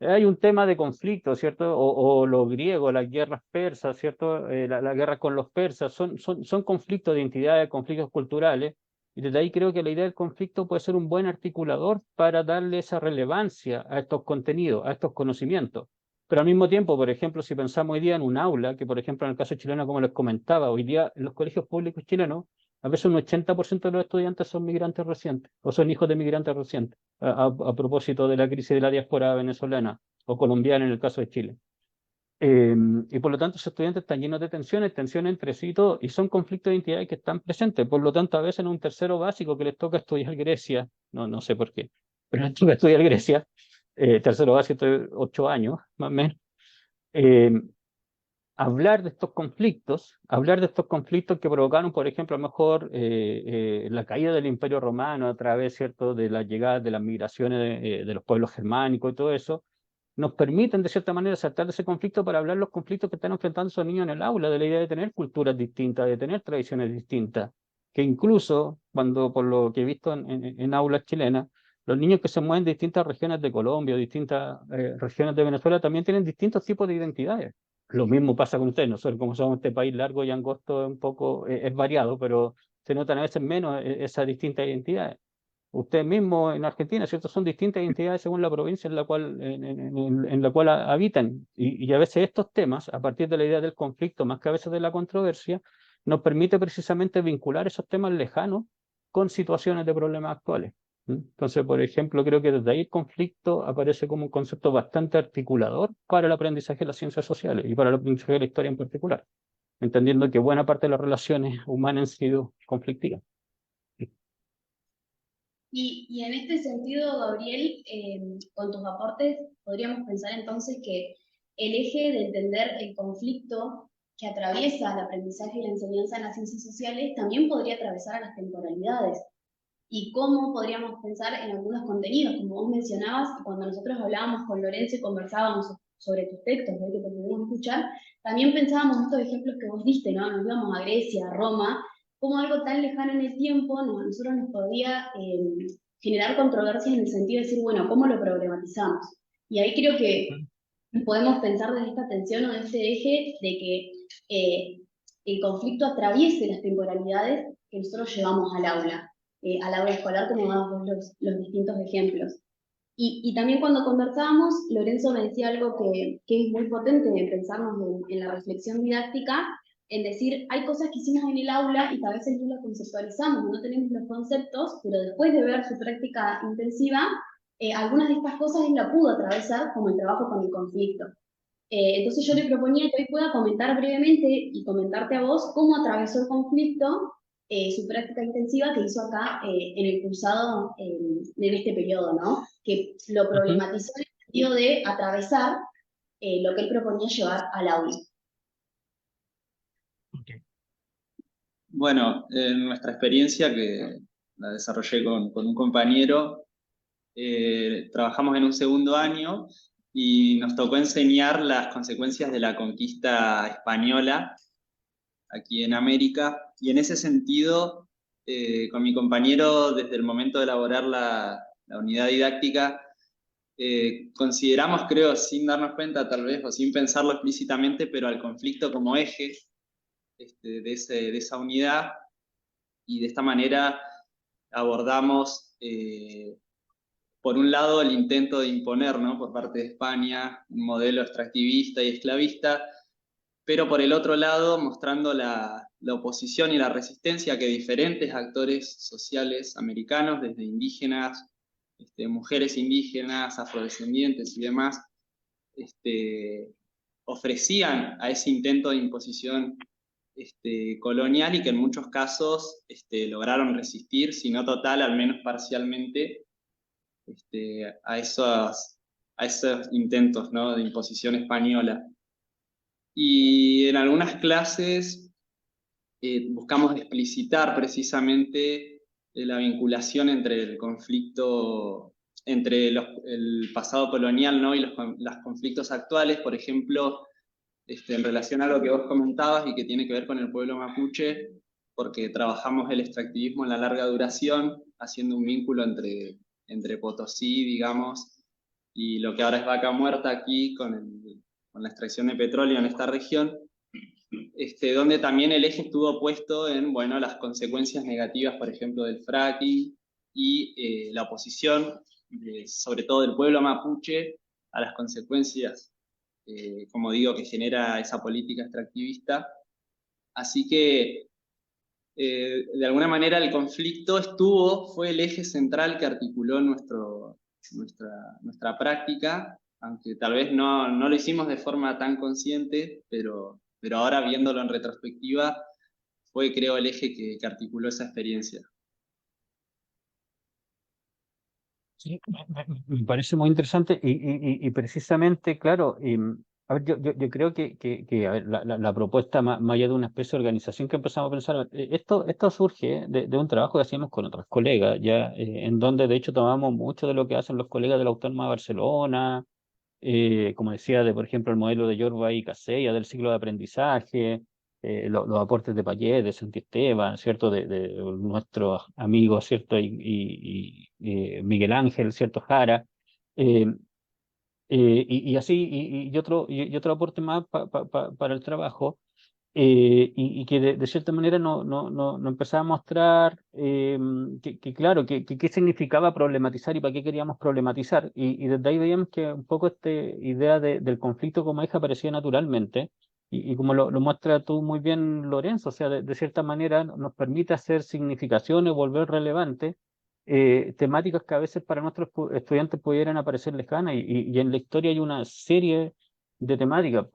Speaker 3: Hay un tema de conflicto, ¿cierto? O los griegos, las guerras persas, ¿cierto? La guerra con los persas, son conflictos de identidades, conflictos culturales, y desde ahí creo que la idea del conflicto puede ser un buen articulador para darle esa relevancia a estos contenidos, a estos conocimientos. Pero al mismo tiempo, por ejemplo, si pensamos hoy día en un aula, que por ejemplo en el caso chileno, como les comentaba, hoy día en los colegios públicos chilenos, a veces un 80% de los estudiantes son migrantes recientes, o son hijos de migrantes recientes, a propósito de la crisis de la diáspora venezolana o colombiana en el caso de Chile. Y por lo tanto, esos estudiantes están llenos de tensiones entre sí y todo, y son conflictos de identidad que están presentes. Por lo tanto, a veces en un tercero básico que les toca estudiar Grecia, no sé por qué, pero les toca estudiar Grecia, tercero básico, 8 años, más o menos, eh, hablar de estos conflictos que provocaron, por ejemplo, a lo mejor la caída del Imperio Romano a través, ¿cierto?, de la llegada de las migraciones de los pueblos germánicos y todo eso, nos permiten, de cierta manera, saltar de ese conflicto para hablar los conflictos que están enfrentando esos niños en el aula, de la idea de tener culturas distintas, de tener tradiciones distintas, que incluso, cuando por lo que he visto en aulas chilenas, los niños que se mueven de distintas regiones de Colombia o distintas regiones de Venezuela también tienen distintos tipos de identidades. Lo mismo pasa con ustedes. Nosotros, como somos este país largo y angosto, un poco es variado, pero se notan a veces menos esas distintas identidades. Ustedes mismos en Argentina, ¿cierto? Son distintas identidades según la provincia en la cual, en la cual habitan. Y a veces estos temas, a partir de la idea del conflicto, más que a veces de la controversia, nos permite precisamente vincular esos temas lejanos con situaciones de problemas actuales. Entonces, por ejemplo, creo que desde ahí el conflicto aparece como un concepto bastante articulador para el aprendizaje de las ciencias sociales y para el aprendizaje de la historia en particular, entendiendo que buena parte de las relaciones humanas han sido conflictivas.
Speaker 2: Y en este sentido, Gabriel, con tus aportes, podríamos pensar entonces que el eje de entender el conflicto que atraviesa el aprendizaje y la enseñanza en las ciencias sociales también podría atravesar a las temporalidades. Y cómo podríamos pensar en algunos contenidos, como vos mencionabas, cuando nosotros hablábamos con Lorenzo y conversábamos sobre tus textos, que te pudimos escuchar, también pensábamos estos ejemplos que vos diste, ¿no? Nos íbamos a Grecia, a Roma, como algo tan lejano en el tiempo, ¿no? A nosotros nos podía generar controversias en el sentido de decir, bueno, ¿cómo lo problematizamos? Y ahí creo que podemos pensar desde esta tensión o de este eje de que el conflicto atraviese las temporalidades que nosotros llevamos al aula escolar, como damos los distintos ejemplos. Y también cuando conversábamos, Lorenzo me decía algo que es muy potente de pensarnos en la reflexión didáctica, en decir, hay cosas que hicimos en el aula y que a veces no las conceptualizamos, no tenemos los conceptos, pero después de ver su práctica intensiva, algunas de estas cosas él la pudo atravesar como el trabajo con el conflicto. Entonces yo le proponía que hoy pueda comentar brevemente y comentarte a vos cómo atravesó el conflicto su práctica intensiva que hizo acá en el cursado en este periodo, ¿no? Que lo problematizó en el sentido de atravesar lo que él proponía llevar al aula.
Speaker 4: Bueno, en nuestra experiencia, que la desarrollé con un compañero, trabajamos en un segundo año y nos tocó enseñar las consecuencias de la conquista española aquí en América. Y en ese sentido, con mi compañero, desde el momento de elaborar la unidad didáctica, consideramos, creo, sin darnos cuenta tal vez, o sin pensarlo explícitamente, pero al conflicto como eje de esa unidad, y de esta manera abordamos, por un lado, el intento de imponer, ¿no?, por parte de España un modelo extractivista y esclavista, pero por el otro lado mostrando la oposición y la resistencia que diferentes actores sociales americanos, desde indígenas, mujeres indígenas, afrodescendientes y demás, ofrecían a ese intento de imposición colonial, y que en muchos casos lograron resistir, si no total, al menos parcialmente, a esos intentos, ¿no?, de imposición española. Y en algunas clases buscamos explicitar precisamente la vinculación entre el conflicto, entre el pasado colonial, ¿no?, y los conflictos actuales. Por ejemplo, en relación a lo que vos comentabas y que tiene que ver con el pueblo mapuche, porque trabajamos el extractivismo en la larga duración, haciendo un vínculo entre Potosí, digamos, y lo que ahora es Vaca Muerta aquí, con la extracción de petróleo en esta región, donde también el eje estuvo puesto en, bueno, las consecuencias negativas, por ejemplo, del fracking, y la oposición, sobre todo del pueblo mapuche, a las consecuencias, como digo, que genera esa política extractivista. Así que, de alguna manera, el conflicto fue el eje central que articuló nuestra práctica, aunque tal vez no lo hicimos de forma tan consciente, pero ahora viéndolo en retrospectiva, fue creo el eje que articuló esa experiencia.
Speaker 3: Sí, me parece muy interesante y precisamente, claro, a ver, yo creo que a ver, la propuesta, más allá de una especie de organización que empezamos a pensar, esto surge de un trabajo que hacíamos con otros colegas, ya, en donde de hecho tomamos mucho de lo que hacen los colegas de la Autónoma de Barcelona, como decía, por ejemplo, el modelo de Yorba y Casella del ciclo de aprendizaje, los aportes de Payet, de Santisteban, ¿cierto? De nuestros amigos, ¿cierto? Y Miguel Ángel, ¿cierto? Jara. eh, y así, y otro aporte más para el trabajo, y que de cierta manera no empezaba a mostrar claro, qué significaba problematizar y para qué queríamos problematizar. Y desde ahí veíamos que un poco esta idea del conflicto como eje aparecía naturalmente, y como lo muestra tú muy bien, Lorenzo, o sea, de cierta manera nos permite hacer significaciones, volver relevantes. Temáticas que a veces para nuestros estudiantes pudieran aparecer lejanas, y en la historia hay una serie de temáticas.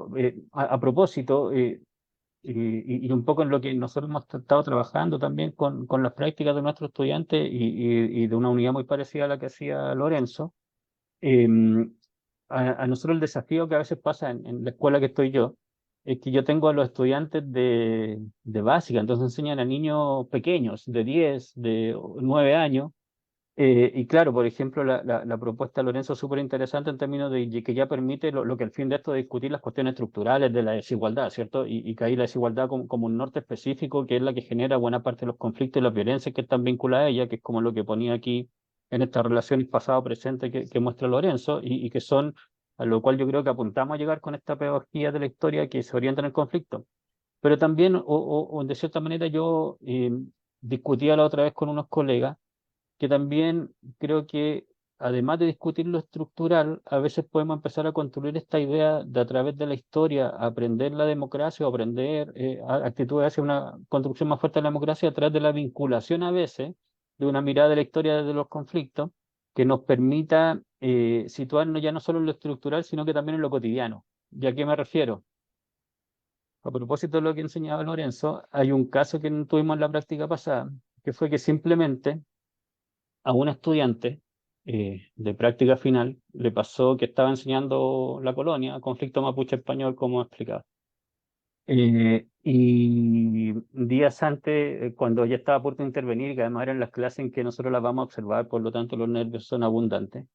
Speaker 3: A propósito, y un poco en lo que nosotros hemos estado trabajando también con las prácticas de nuestros estudiantes y de una unidad muy parecida a la que hacía Lorenzo, eh, a nosotros el desafío que a veces pasa en la escuela que estoy yo es que yo tengo a los estudiantes de básica, entonces enseñan a niños pequeños, de 10, de 9 años, y claro, por ejemplo, la propuesta de Lorenzo es súper interesante en términos de que ya permite lo que al fin de esto es discutir las cuestiones estructurales de la desigualdad, ¿cierto? Y que hay la desigualdad como un norte específico, que es la que genera buena parte de los conflictos y las violencias que están vinculadas a ella, que es como lo que ponía aquí en estas relaciones pasado-presente que muestra Lorenzo, y que son a lo cual yo creo que apuntamos a llegar con esta pedagogía de la historia que se orienta en el conflicto. Pero también, o de cierta manera, yo discutía la otra vez con unos colegas que también creo que, además de discutir lo estructural, a veces podemos empezar a construir esta idea de, a través de la historia, aprender la democracia o aprender actitudes hacia una construcción más fuerte de la democracia a través de la vinculación a veces de una mirada de la historia de los conflictos que nos permita situarnos ya no solo en lo estructural, sino que también en lo cotidiano. ¿Y a qué me refiero? A propósito de lo que enseñaba Lorenzo, hay un caso que tuvimos en la práctica pasada, que fue que simplemente a un estudiante de práctica final le pasó que estaba enseñando la colonia, conflicto mapuche español, como explicaba. Y días antes, cuando ya estaba a punto de intervenir, que además eran las clases en que nosotros las vamos a observar, por lo tanto los nervios son abundantes,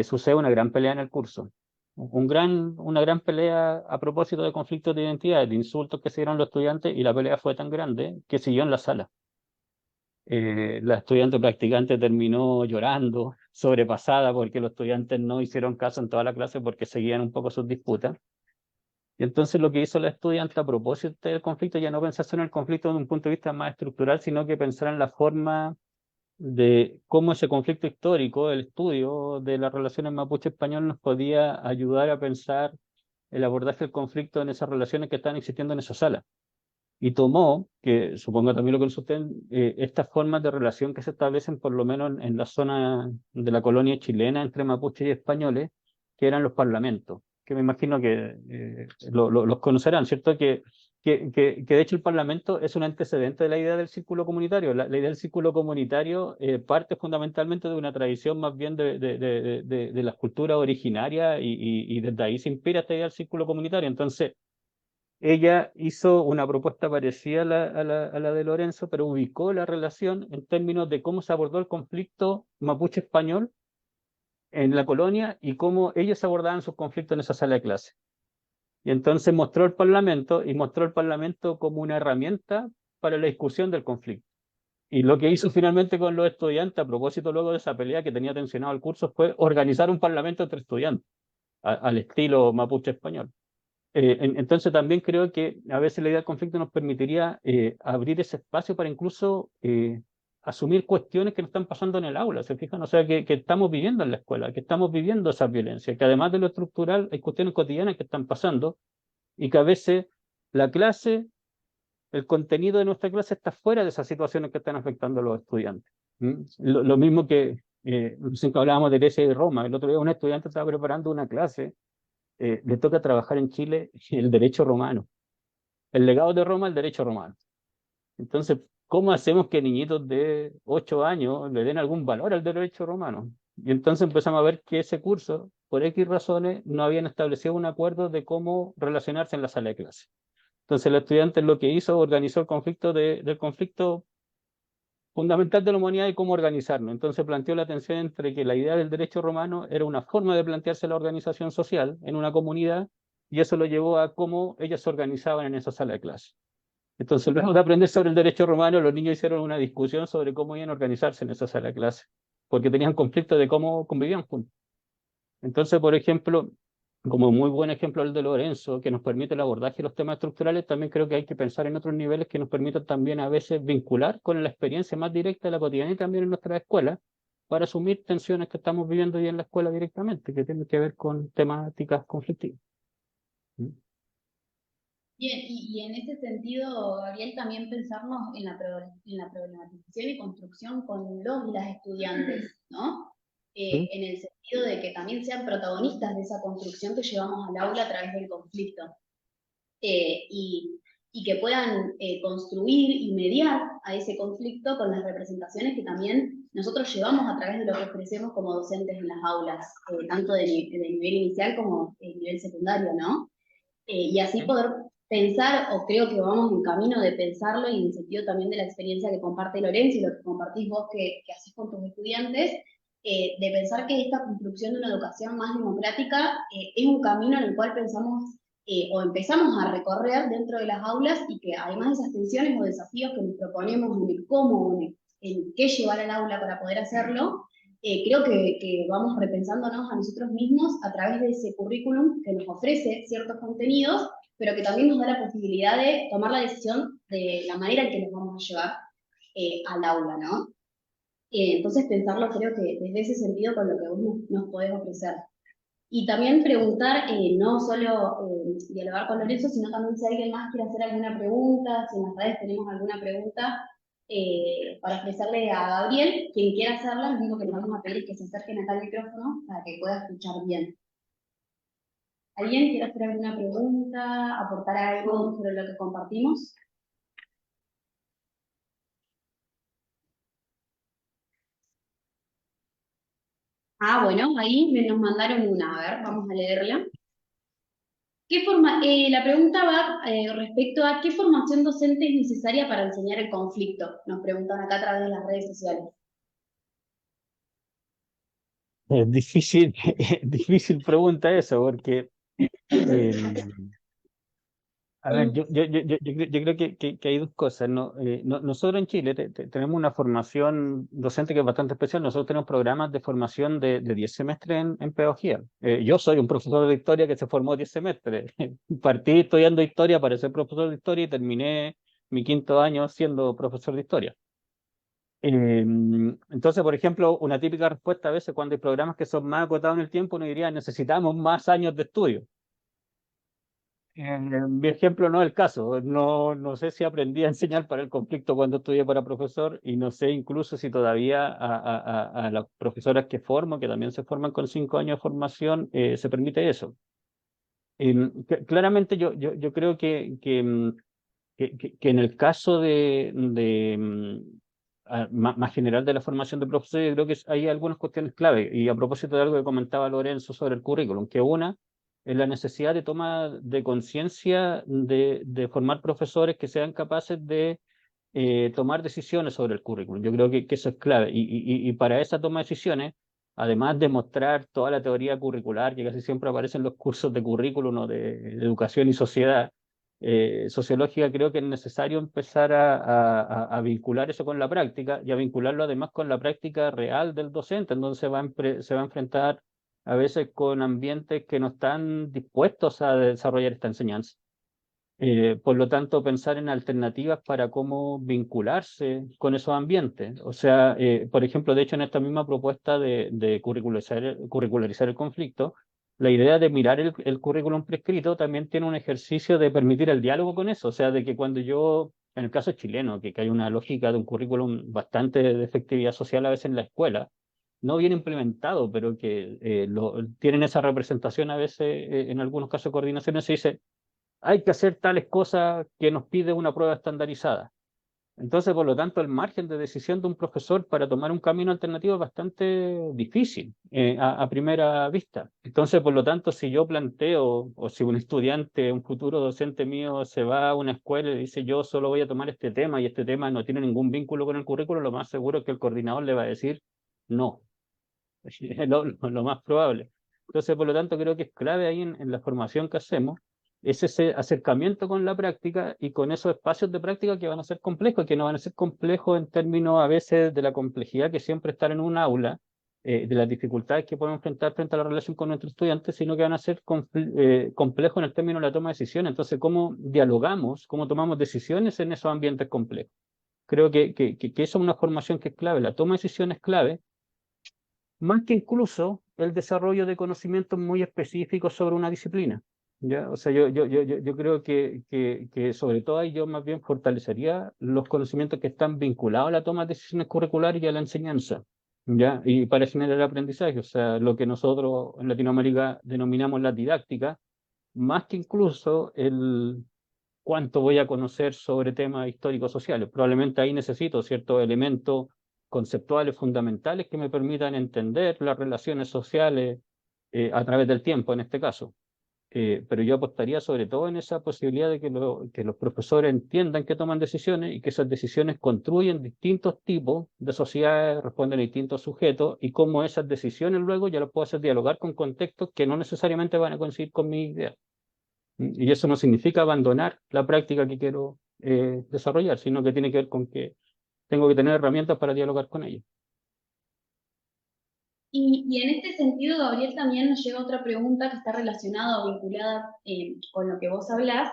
Speaker 3: sucede una gran pelea en el curso. Una gran pelea a propósito de conflictos de identidad, de insultos que se dieron los estudiantes, y la pelea fue tan grande que siguió en la sala. La estudiante practicante terminó llorando, sobrepasada, porque los estudiantes no hicieron caso en toda la clase porque seguían un poco sus disputas. Y entonces lo que hizo la estudiante a propósito del conflicto, ya no pensar solo en el conflicto desde un punto de vista más estructural, sino que pensar en la forma de cómo ese conflicto histórico, el estudio de las relaciones mapuche-español, nos podía ayudar a pensar el abordaje del conflicto en esas relaciones que están existiendo en esa sala. Y tomó, que supongo también lo que usted, estas formas de relación que se establecen por lo menos en la zona de la colonia chilena entre mapuches y españoles, que eran los parlamentos, que me imagino que los conocerán, ¿cierto? Que de hecho el parlamento es un antecedente de la idea del círculo comunitario. La idea del círculo comunitario parte fundamentalmente de una tradición más bien de las culturas originarias, y desde ahí se inspira esta idea del círculo comunitario. Entonces, ella hizo una propuesta parecida a la de Lorenzo, pero ubicó la relación en términos de cómo se abordó el conflicto mapuche-español en la colonia y cómo ellos abordaban sus conflictos en esa sala de clase. Y entonces mostró el Parlamento como una herramienta para la discusión del conflicto. Y lo que hizo finalmente con los estudiantes, a propósito luego de esa pelea que tenía tensionado el curso, fue organizar un parlamento entre estudiantes, al estilo mapuche-español. Entonces también creo que a veces la idea del conflicto nos permitiría abrir ese espacio para incluso asumir cuestiones que nos están pasando en el aula, ¿se fijan? O sea, que estamos viviendo en la escuela, que estamos viviendo esa violencia, que además de lo estructural hay cuestiones cotidianas que están pasando, y que a veces la clase, el contenido de nuestra clase está fuera de esas situaciones que están afectando a los estudiantes. Lo mismo que Recién que hablábamos de Grecia y de Roma, el otro día un estudiante estaba preparando una clase, le toca trabajar en Chile el derecho romano, el legado de Roma, el derecho romano. Entonces, ¿cómo hacemos que niñitos de 8 años le den algún valor al derecho romano? Y entonces empezamos a ver que ese curso, por X razones, no habían establecido un acuerdo de cómo relacionarse en la sala de clase. Entonces el estudiante lo que hizo, organizó el conflicto del conflicto fundamental de la humanidad y cómo organizarlo. Entonces planteó la tensión entre que la idea del derecho romano era una forma de plantearse la organización social en una comunidad, y eso lo llevó a cómo ellos se organizaban en esa sala de clase. Entonces, luego de aprender sobre el derecho romano, los niños hicieron una discusión sobre cómo iban a organizarse en esa sala de clase, porque tenían conflicto de cómo convivían juntos. Entonces, por ejemplo, como muy buen ejemplo el de Lorenzo, que nos permite el abordaje de los temas estructurales, también creo que hay que pensar en otros niveles que nos permitan también a veces vincular con la experiencia más directa de la cotidianidad y también en nuestra escuela, para asumir tensiones que estamos viviendo hoy en la escuela directamente, que tienen que ver con temáticas conflictivas. ¿Mm?
Speaker 2: Bien, y en ese sentido, Gabriel, también pensarnos en la problematización y construcción con los y las estudiantes, ¿no?
Speaker 3: ¿Sí?
Speaker 2: En el sentido de que también sean protagonistas de esa construcción que llevamos al aula a través del conflicto. eh, y, y que puedan construir y mediar a ese conflicto con las representaciones que también nosotros llevamos a través de lo que ofrecemos como docentes en las aulas, tanto de nivel inicial como de nivel secundario, ¿no? Y así poder pensar, o creo que vamos en camino de pensarlo, y en el sentido también de la experiencia que comparte Lorenzo y lo que compartís vos que haces con tus estudiantes, de pensar que esta construcción de una educación más democrática es un camino en el cual pensamos o empezamos a recorrer dentro de las aulas, y que además de esas tensiones o desafíos que nos proponemos en el cómo, en qué llevar al aula para poder hacerlo, creo que vamos repensándonos a nosotros mismos a través de ese currículum que nos ofrece ciertos contenidos, pero que también nos da la posibilidad de tomar la decisión de la manera en que nos vamos a llevar al aula, ¿no? Entonces pensarlo creo que desde ese sentido con lo que vos nos podés ofrecer. Y también preguntar, no solo dialogar con Lorenzo, sino también si alguien más quiere hacer alguna pregunta, si en las redes tenemos alguna pregunta para ofrecerle a Gabriel. Quien quiera hacerla, lo único que le vamos a pedir es que se acerquen acá al micrófono para que pueda escuchar bien. ¿Alguien quiere hacer alguna pregunta, aportar algo sobre lo que compartimos? Ah, bueno, ahí nos mandaron una, a ver, vamos a leerla. La pregunta va respecto a qué formación docente es necesaria para enseñar el conflicto. Nos preguntan acá a través de las redes sociales.
Speaker 3: Es difícil, difícil pregunta eso, porque a ver, yo creo que hay dos cosas, ¿no? Nosotros en Chile tenemos una formación docente que es bastante especial. Nosotros tenemos programas de formación de 10 semestres en pedagogía. Yo soy un profesor de historia que se formó 10 semestres. Partí estudiando historia para ser profesor de historia y terminé mi 5.º año siendo profesor de historia. Entonces, por ejemplo, una típica respuesta a veces cuando hay programas que son más acotados en el tiempo, uno diría, necesitamos más años de estudio. Mi ejemplo no es el caso. No sé si aprendí a enseñar para el conflicto cuando estudié para profesor, y no sé incluso si todavía a las profesoras que formo, que también se forman con 5 años de formación, se permite eso. Claramente yo creo que en el caso más general de la formación de profesores, yo creo que hay algunas cuestiones clave. Y a propósito de algo que comentaba Lorenzo sobre el currículum, que una es la necesidad de toma de conciencia de formar profesores que sean capaces de tomar decisiones sobre el currículum. Yo creo que eso es clave. Y para esa toma de decisiones, además de mostrar toda la teoría curricular, que casi siempre aparece en los cursos de currículum o de educación y sociedad, sociológica, creo que es necesario empezar a vincular eso con la práctica, y a vincularlo además con la práctica real del docente, en donde se va a enfrentar a veces con ambientes que no están dispuestos a desarrollar esta enseñanza. Por lo tanto, pensar en alternativas para cómo vincularse con esos ambientes. O sea, por ejemplo, de hecho, en esta misma propuesta de curricularizar el conflicto, la idea de mirar el currículum prescrito también tiene un ejercicio de permitir el diálogo con eso. O sea, de que cuando yo, en el caso chileno, que hay una lógica de un currículum bastante de efectividad social a veces en la escuela, no bien implementado, pero que tienen esa representación a veces, en algunos casos de coordinación, se dice, hay que hacer tales cosas que nos pide una prueba estandarizada. Entonces, por lo tanto, el margen de decisión de un profesor para tomar un camino alternativo es bastante difícil a primera vista. Entonces, por lo tanto, si yo planteo, o si un estudiante, un futuro docente mío, se va a una escuela y dice yo solo voy a tomar este tema y este tema no tiene ningún vínculo con el currículo, lo más seguro es que el coordinador le va a decir no. Es lo más probable. Entonces, por lo tanto, creo que es clave ahí en la formación que hacemos, es ese acercamiento con la práctica y con esos espacios de práctica que van a ser complejos, que no van a ser complejos en términos a veces de la complejidad que siempre estar en un aula, de las dificultades que podemos enfrentar frente a la relación con nuestros estudiantes, sino que van a ser complejos en el término de la toma de decisiones. Entonces, ¿cómo dialogamos, cómo tomamos decisiones en esos ambientes complejos? Creo que eso es una formación que es clave. La toma de decisiones es clave, más que incluso el desarrollo de conocimientos muy específicos sobre una disciplina. ¿Ya? O sea, yo creo que sobre todo ahí yo más bien fortalecería los conocimientos que están vinculados a la toma de decisiones curriculares y a la enseñanza, ¿ya? Y para generar aprendizaje, o sea, lo que nosotros en Latinoamérica denominamos la didáctica, más que incluso el cuánto voy a conocer sobre temas históricos sociales. Probablemente ahí necesito ciertos elementos conceptuales fundamentales que me permitan entender las relaciones sociales a través del tiempo, en este caso. Pero yo apostaría sobre todo en esa posibilidad de que los profesores entiendan que toman decisiones y que esas decisiones construyen distintos tipos de sociedades, responden a distintos sujetos y cómo esas decisiones luego ya las puedo hacer dialogar con contextos que no necesariamente van a coincidir con mi idea. Y eso no significa abandonar la práctica que quiero desarrollar, sino que tiene que ver con que tengo que tener herramientas para dialogar con ellos.
Speaker 2: Y en este sentido, Gabriel, también nos llega otra pregunta que está relacionada o vinculada con lo que vos hablás,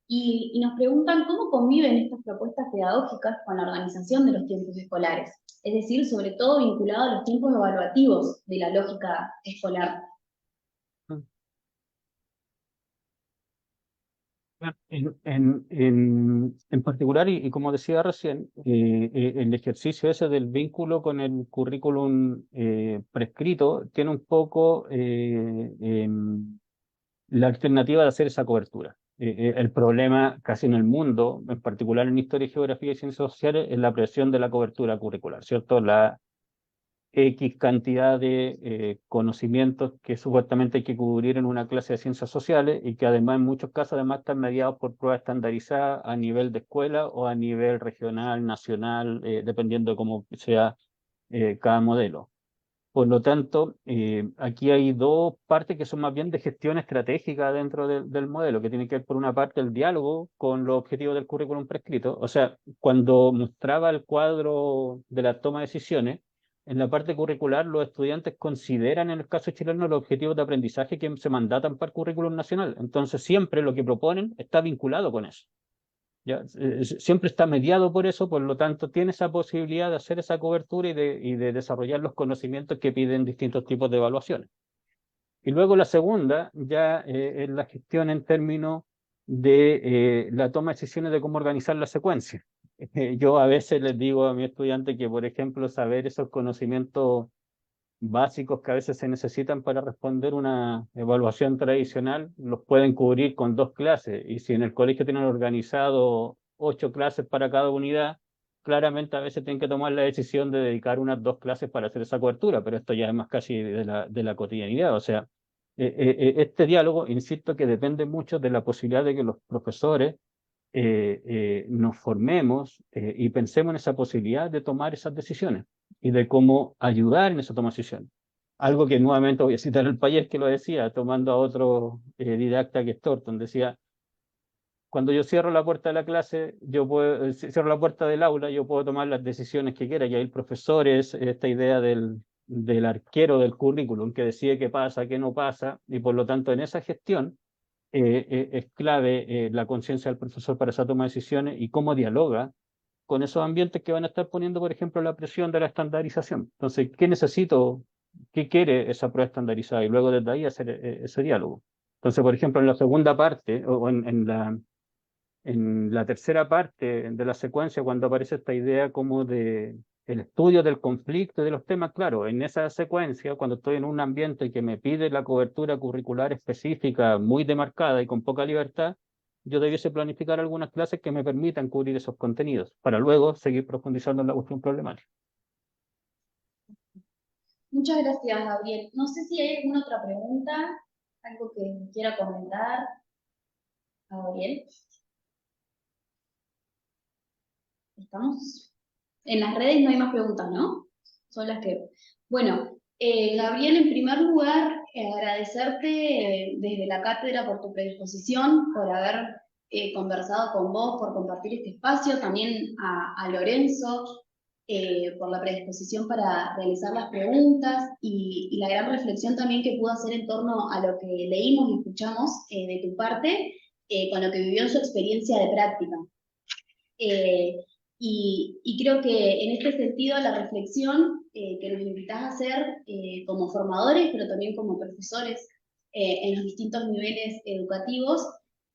Speaker 2: y nos preguntan cómo conviven estas propuestas pedagógicas con la organización de los tiempos escolares, es decir, sobre todo vinculado a los tiempos evaluativos de la lógica escolar.
Speaker 3: En particular, y como decía recién, el ejercicio ese del vínculo con el currículum prescrito tiene un poco la alternativa de hacer esa cobertura. El problema casi en el mundo, en particular en historia, geografía y ciencias sociales, es la presión de la cobertura curricular, ¿cierto? La X cantidad de conocimientos que supuestamente hay que cubrir en una clase de ciencias sociales y que además en muchos casos además están mediados por pruebas estandarizadas a nivel de escuela o a nivel regional, nacional, dependiendo de cómo sea cada modelo. Por lo tanto, aquí hay dos partes que son más bien de gestión estratégica dentro del modelo, que tiene que ver por una parte el diálogo con los objetivos del currículum prescrito. O sea, cuando mostraba el cuadro de la toma de decisiones, en la parte curricular los estudiantes consideran en el caso chileno los objetivos de aprendizaje que se mandatan para el currículum nacional. Entonces siempre lo que proponen está vinculado con eso. ¿Ya? Siempre está mediado por eso, por lo tanto tiene esa posibilidad de hacer esa cobertura y de desarrollar los conocimientos que piden distintos tipos de evaluaciones. Y luego la segunda ya es la gestión en términos de la toma de decisiones de cómo organizar la secuencia. Yo a veces les digo a mis estudiantes que, por ejemplo, saber esos conocimientos básicos que a veces se necesitan para responder una evaluación tradicional, los pueden cubrir con 2 clases. Y si en el colegio tienen organizado 8 clases para cada unidad, claramente a veces tienen que tomar la decisión de dedicar unas 2 clases para hacer esa cobertura, pero esto ya es más casi de la cotidianidad. O sea, este diálogo, insisto, que depende mucho de la posibilidad de que los profesores nos formemos y pensemos en esa posibilidad de tomar esas decisiones y de cómo ayudar en esa toma de decisiones. Algo que nuevamente voy a citar el Payés que lo decía, tomando a otro didacta que es Thornton, decía, cuando yo cierro la puerta de la clase, yo puedo, cierro la puerta del aula, yo puedo tomar las decisiones que quiera, y ahí el profesor es esta idea del arquero del currículum, que decide qué pasa, qué no pasa, y por lo tanto en esa gestión es clave la conciencia del profesor para esa toma de decisiones y cómo dialoga con esos ambientes que van a estar poniendo, por ejemplo, la presión de la estandarización. Entonces, ¿qué necesito? ¿Qué quiere esa prueba estandarizada? Y luego desde ahí hacer ese diálogo. Entonces, por ejemplo, en la segunda parte o en la tercera parte de la secuencia, cuando aparece esta idea como de el estudio del conflicto y de los temas, claro, en esa secuencia, cuando estoy en un ambiente que me pide la cobertura curricular específica muy demarcada y con poca libertad, yo debiese planificar algunas clases que me permitan cubrir esos contenidos, para luego seguir profundizando en la cuestión problemática.
Speaker 2: Muchas gracias, Gabriel. No sé si hay alguna otra pregunta, algo que quiera comentar, Gabriel. ¿Estamos? En las redes no hay más preguntas, ¿no? Son las que... Bueno, Gabriel, en primer lugar, agradecerte desde la cátedra por tu predisposición, por haber conversado con vos, por compartir este espacio, también a Lorenzo, por la predisposición para realizar las preguntas y la gran reflexión también que pudo hacer en torno a lo que leímos y escuchamos de tu parte, con lo que vivió en su experiencia de práctica. Y creo que en este sentido la reflexión que nos invitás a hacer como formadores, pero también como profesores en los distintos niveles educativos,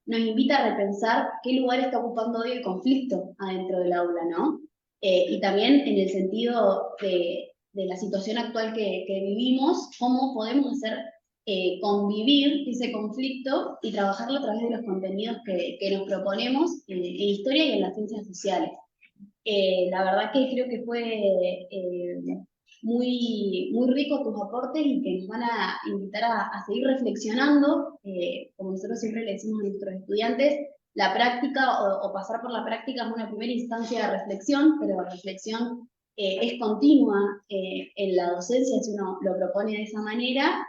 Speaker 2: nos invita a repensar qué lugar está ocupando hoy el conflicto adentro del aula, ¿no? Y también en el sentido de la situación actual que vivimos, cómo podemos hacer convivir ese conflicto y trabajarlo a través de los contenidos que nos proponemos en historia y en las ciencias sociales. La verdad que creo que fue muy rico tus aportes y que nos van a invitar a seguir reflexionando, como nosotros siempre le decimos a nuestros estudiantes, la práctica o pasar por la práctica es una primera instancia de reflexión, pero la reflexión es continua en la docencia, si uno lo propone de esa manera,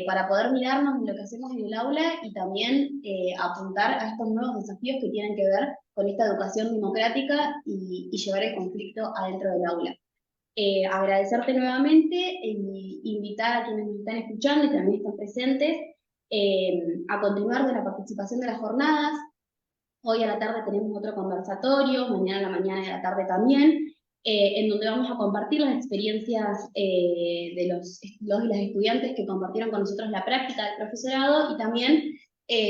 Speaker 2: para poder mirarnos en lo que hacemos en el aula y también apuntar a estos nuevos desafíos que tienen que ver con esta educación democrática y llevar el conflicto adentro del aula. Agradecerte nuevamente y invitar a quienes nos están escuchando y también están presentes a continuar de la participación de las jornadas. Hoy a la tarde tenemos otro conversatorio, mañana a la mañana y a la tarde también, en donde vamos a compartir las experiencias de los y las estudiantes que compartieron con nosotros la práctica del profesorado y también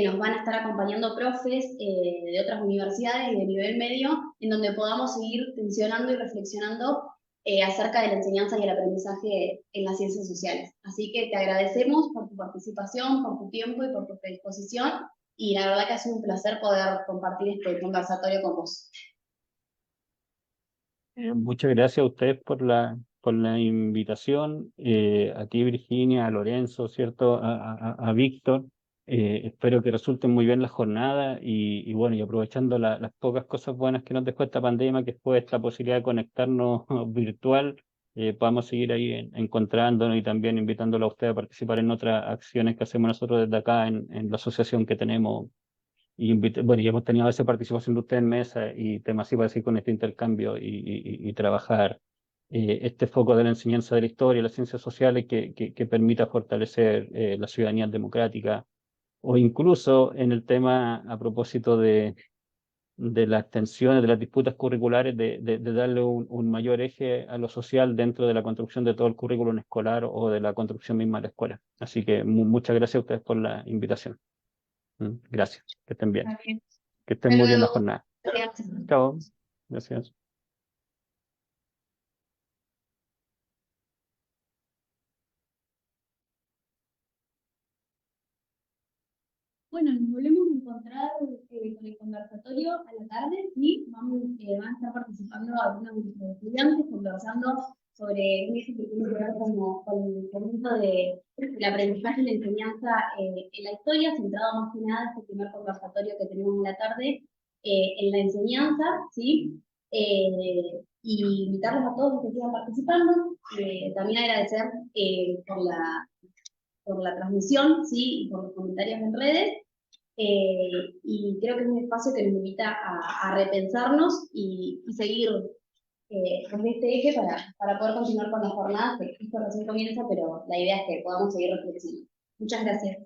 Speaker 2: nos van a estar acompañando profes de otras universidades y de nivel medio, en donde podamos seguir tensionando y reflexionando acerca de la enseñanza y el aprendizaje en las ciencias sociales. Así que te agradecemos por tu participación, por tu tiempo y por tu predisposición, y la verdad que ha sido un placer poder compartir este conversatorio con vos.
Speaker 3: Muchas gracias a ustedes por la invitación, a ti Virginia, a Lorenzo, ¿cierto? A Víctor. Espero que resulten muy bien las jornadas y bueno, y aprovechando las pocas cosas buenas que nos dejó esta pandemia, que fue esta posibilidad de conectarnos virtual, podamos seguir ahí encontrándonos y también invitándolo a ustedes a participar en otras acciones que hacemos nosotros desde acá en la asociación que tenemos. Y bueno, ya hemos tenido esa participación de ustedes en mesa y temas así para seguir con este intercambio y trabajar este foco de la enseñanza de la historia y las ciencias sociales que permita fortalecer la ciudadanía democrática, o incluso en el tema a propósito de las tensiones, de las disputas curriculares, de darle un mayor eje a lo social dentro de la construcción de todo el currículum escolar o de la construcción misma de la escuela. Así que muchas gracias a ustedes por la invitación. Gracias, que estén bien.
Speaker 2: También.
Speaker 3: Que estén muy bien la
Speaker 2: Luego,
Speaker 3: jornada.
Speaker 2: gracias.
Speaker 3: Chao. Gracias.
Speaker 2: Bueno, nos volvemos a encontrar con el conversatorio a la tarde y van a estar participando algunos de nuestros estudiantes conversando sobre un eje que tiene que ver con el conjunto del aprendizaje y la enseñanza en la historia, centrado más que nada este primer conversatorio que tenemos en la tarde en la enseñanza, ¿sí? Y invitarlos a todos los que sigan participando, también agradecer por la transmisión, ¿sí? Y por los comentarios en redes. Y creo que es un espacio que nos invita a repensarnos y seguir con este eje para poder continuar con las jornadas, que esto recién comienza, pero la idea es que podamos seguir reflexionando. Muchas gracias.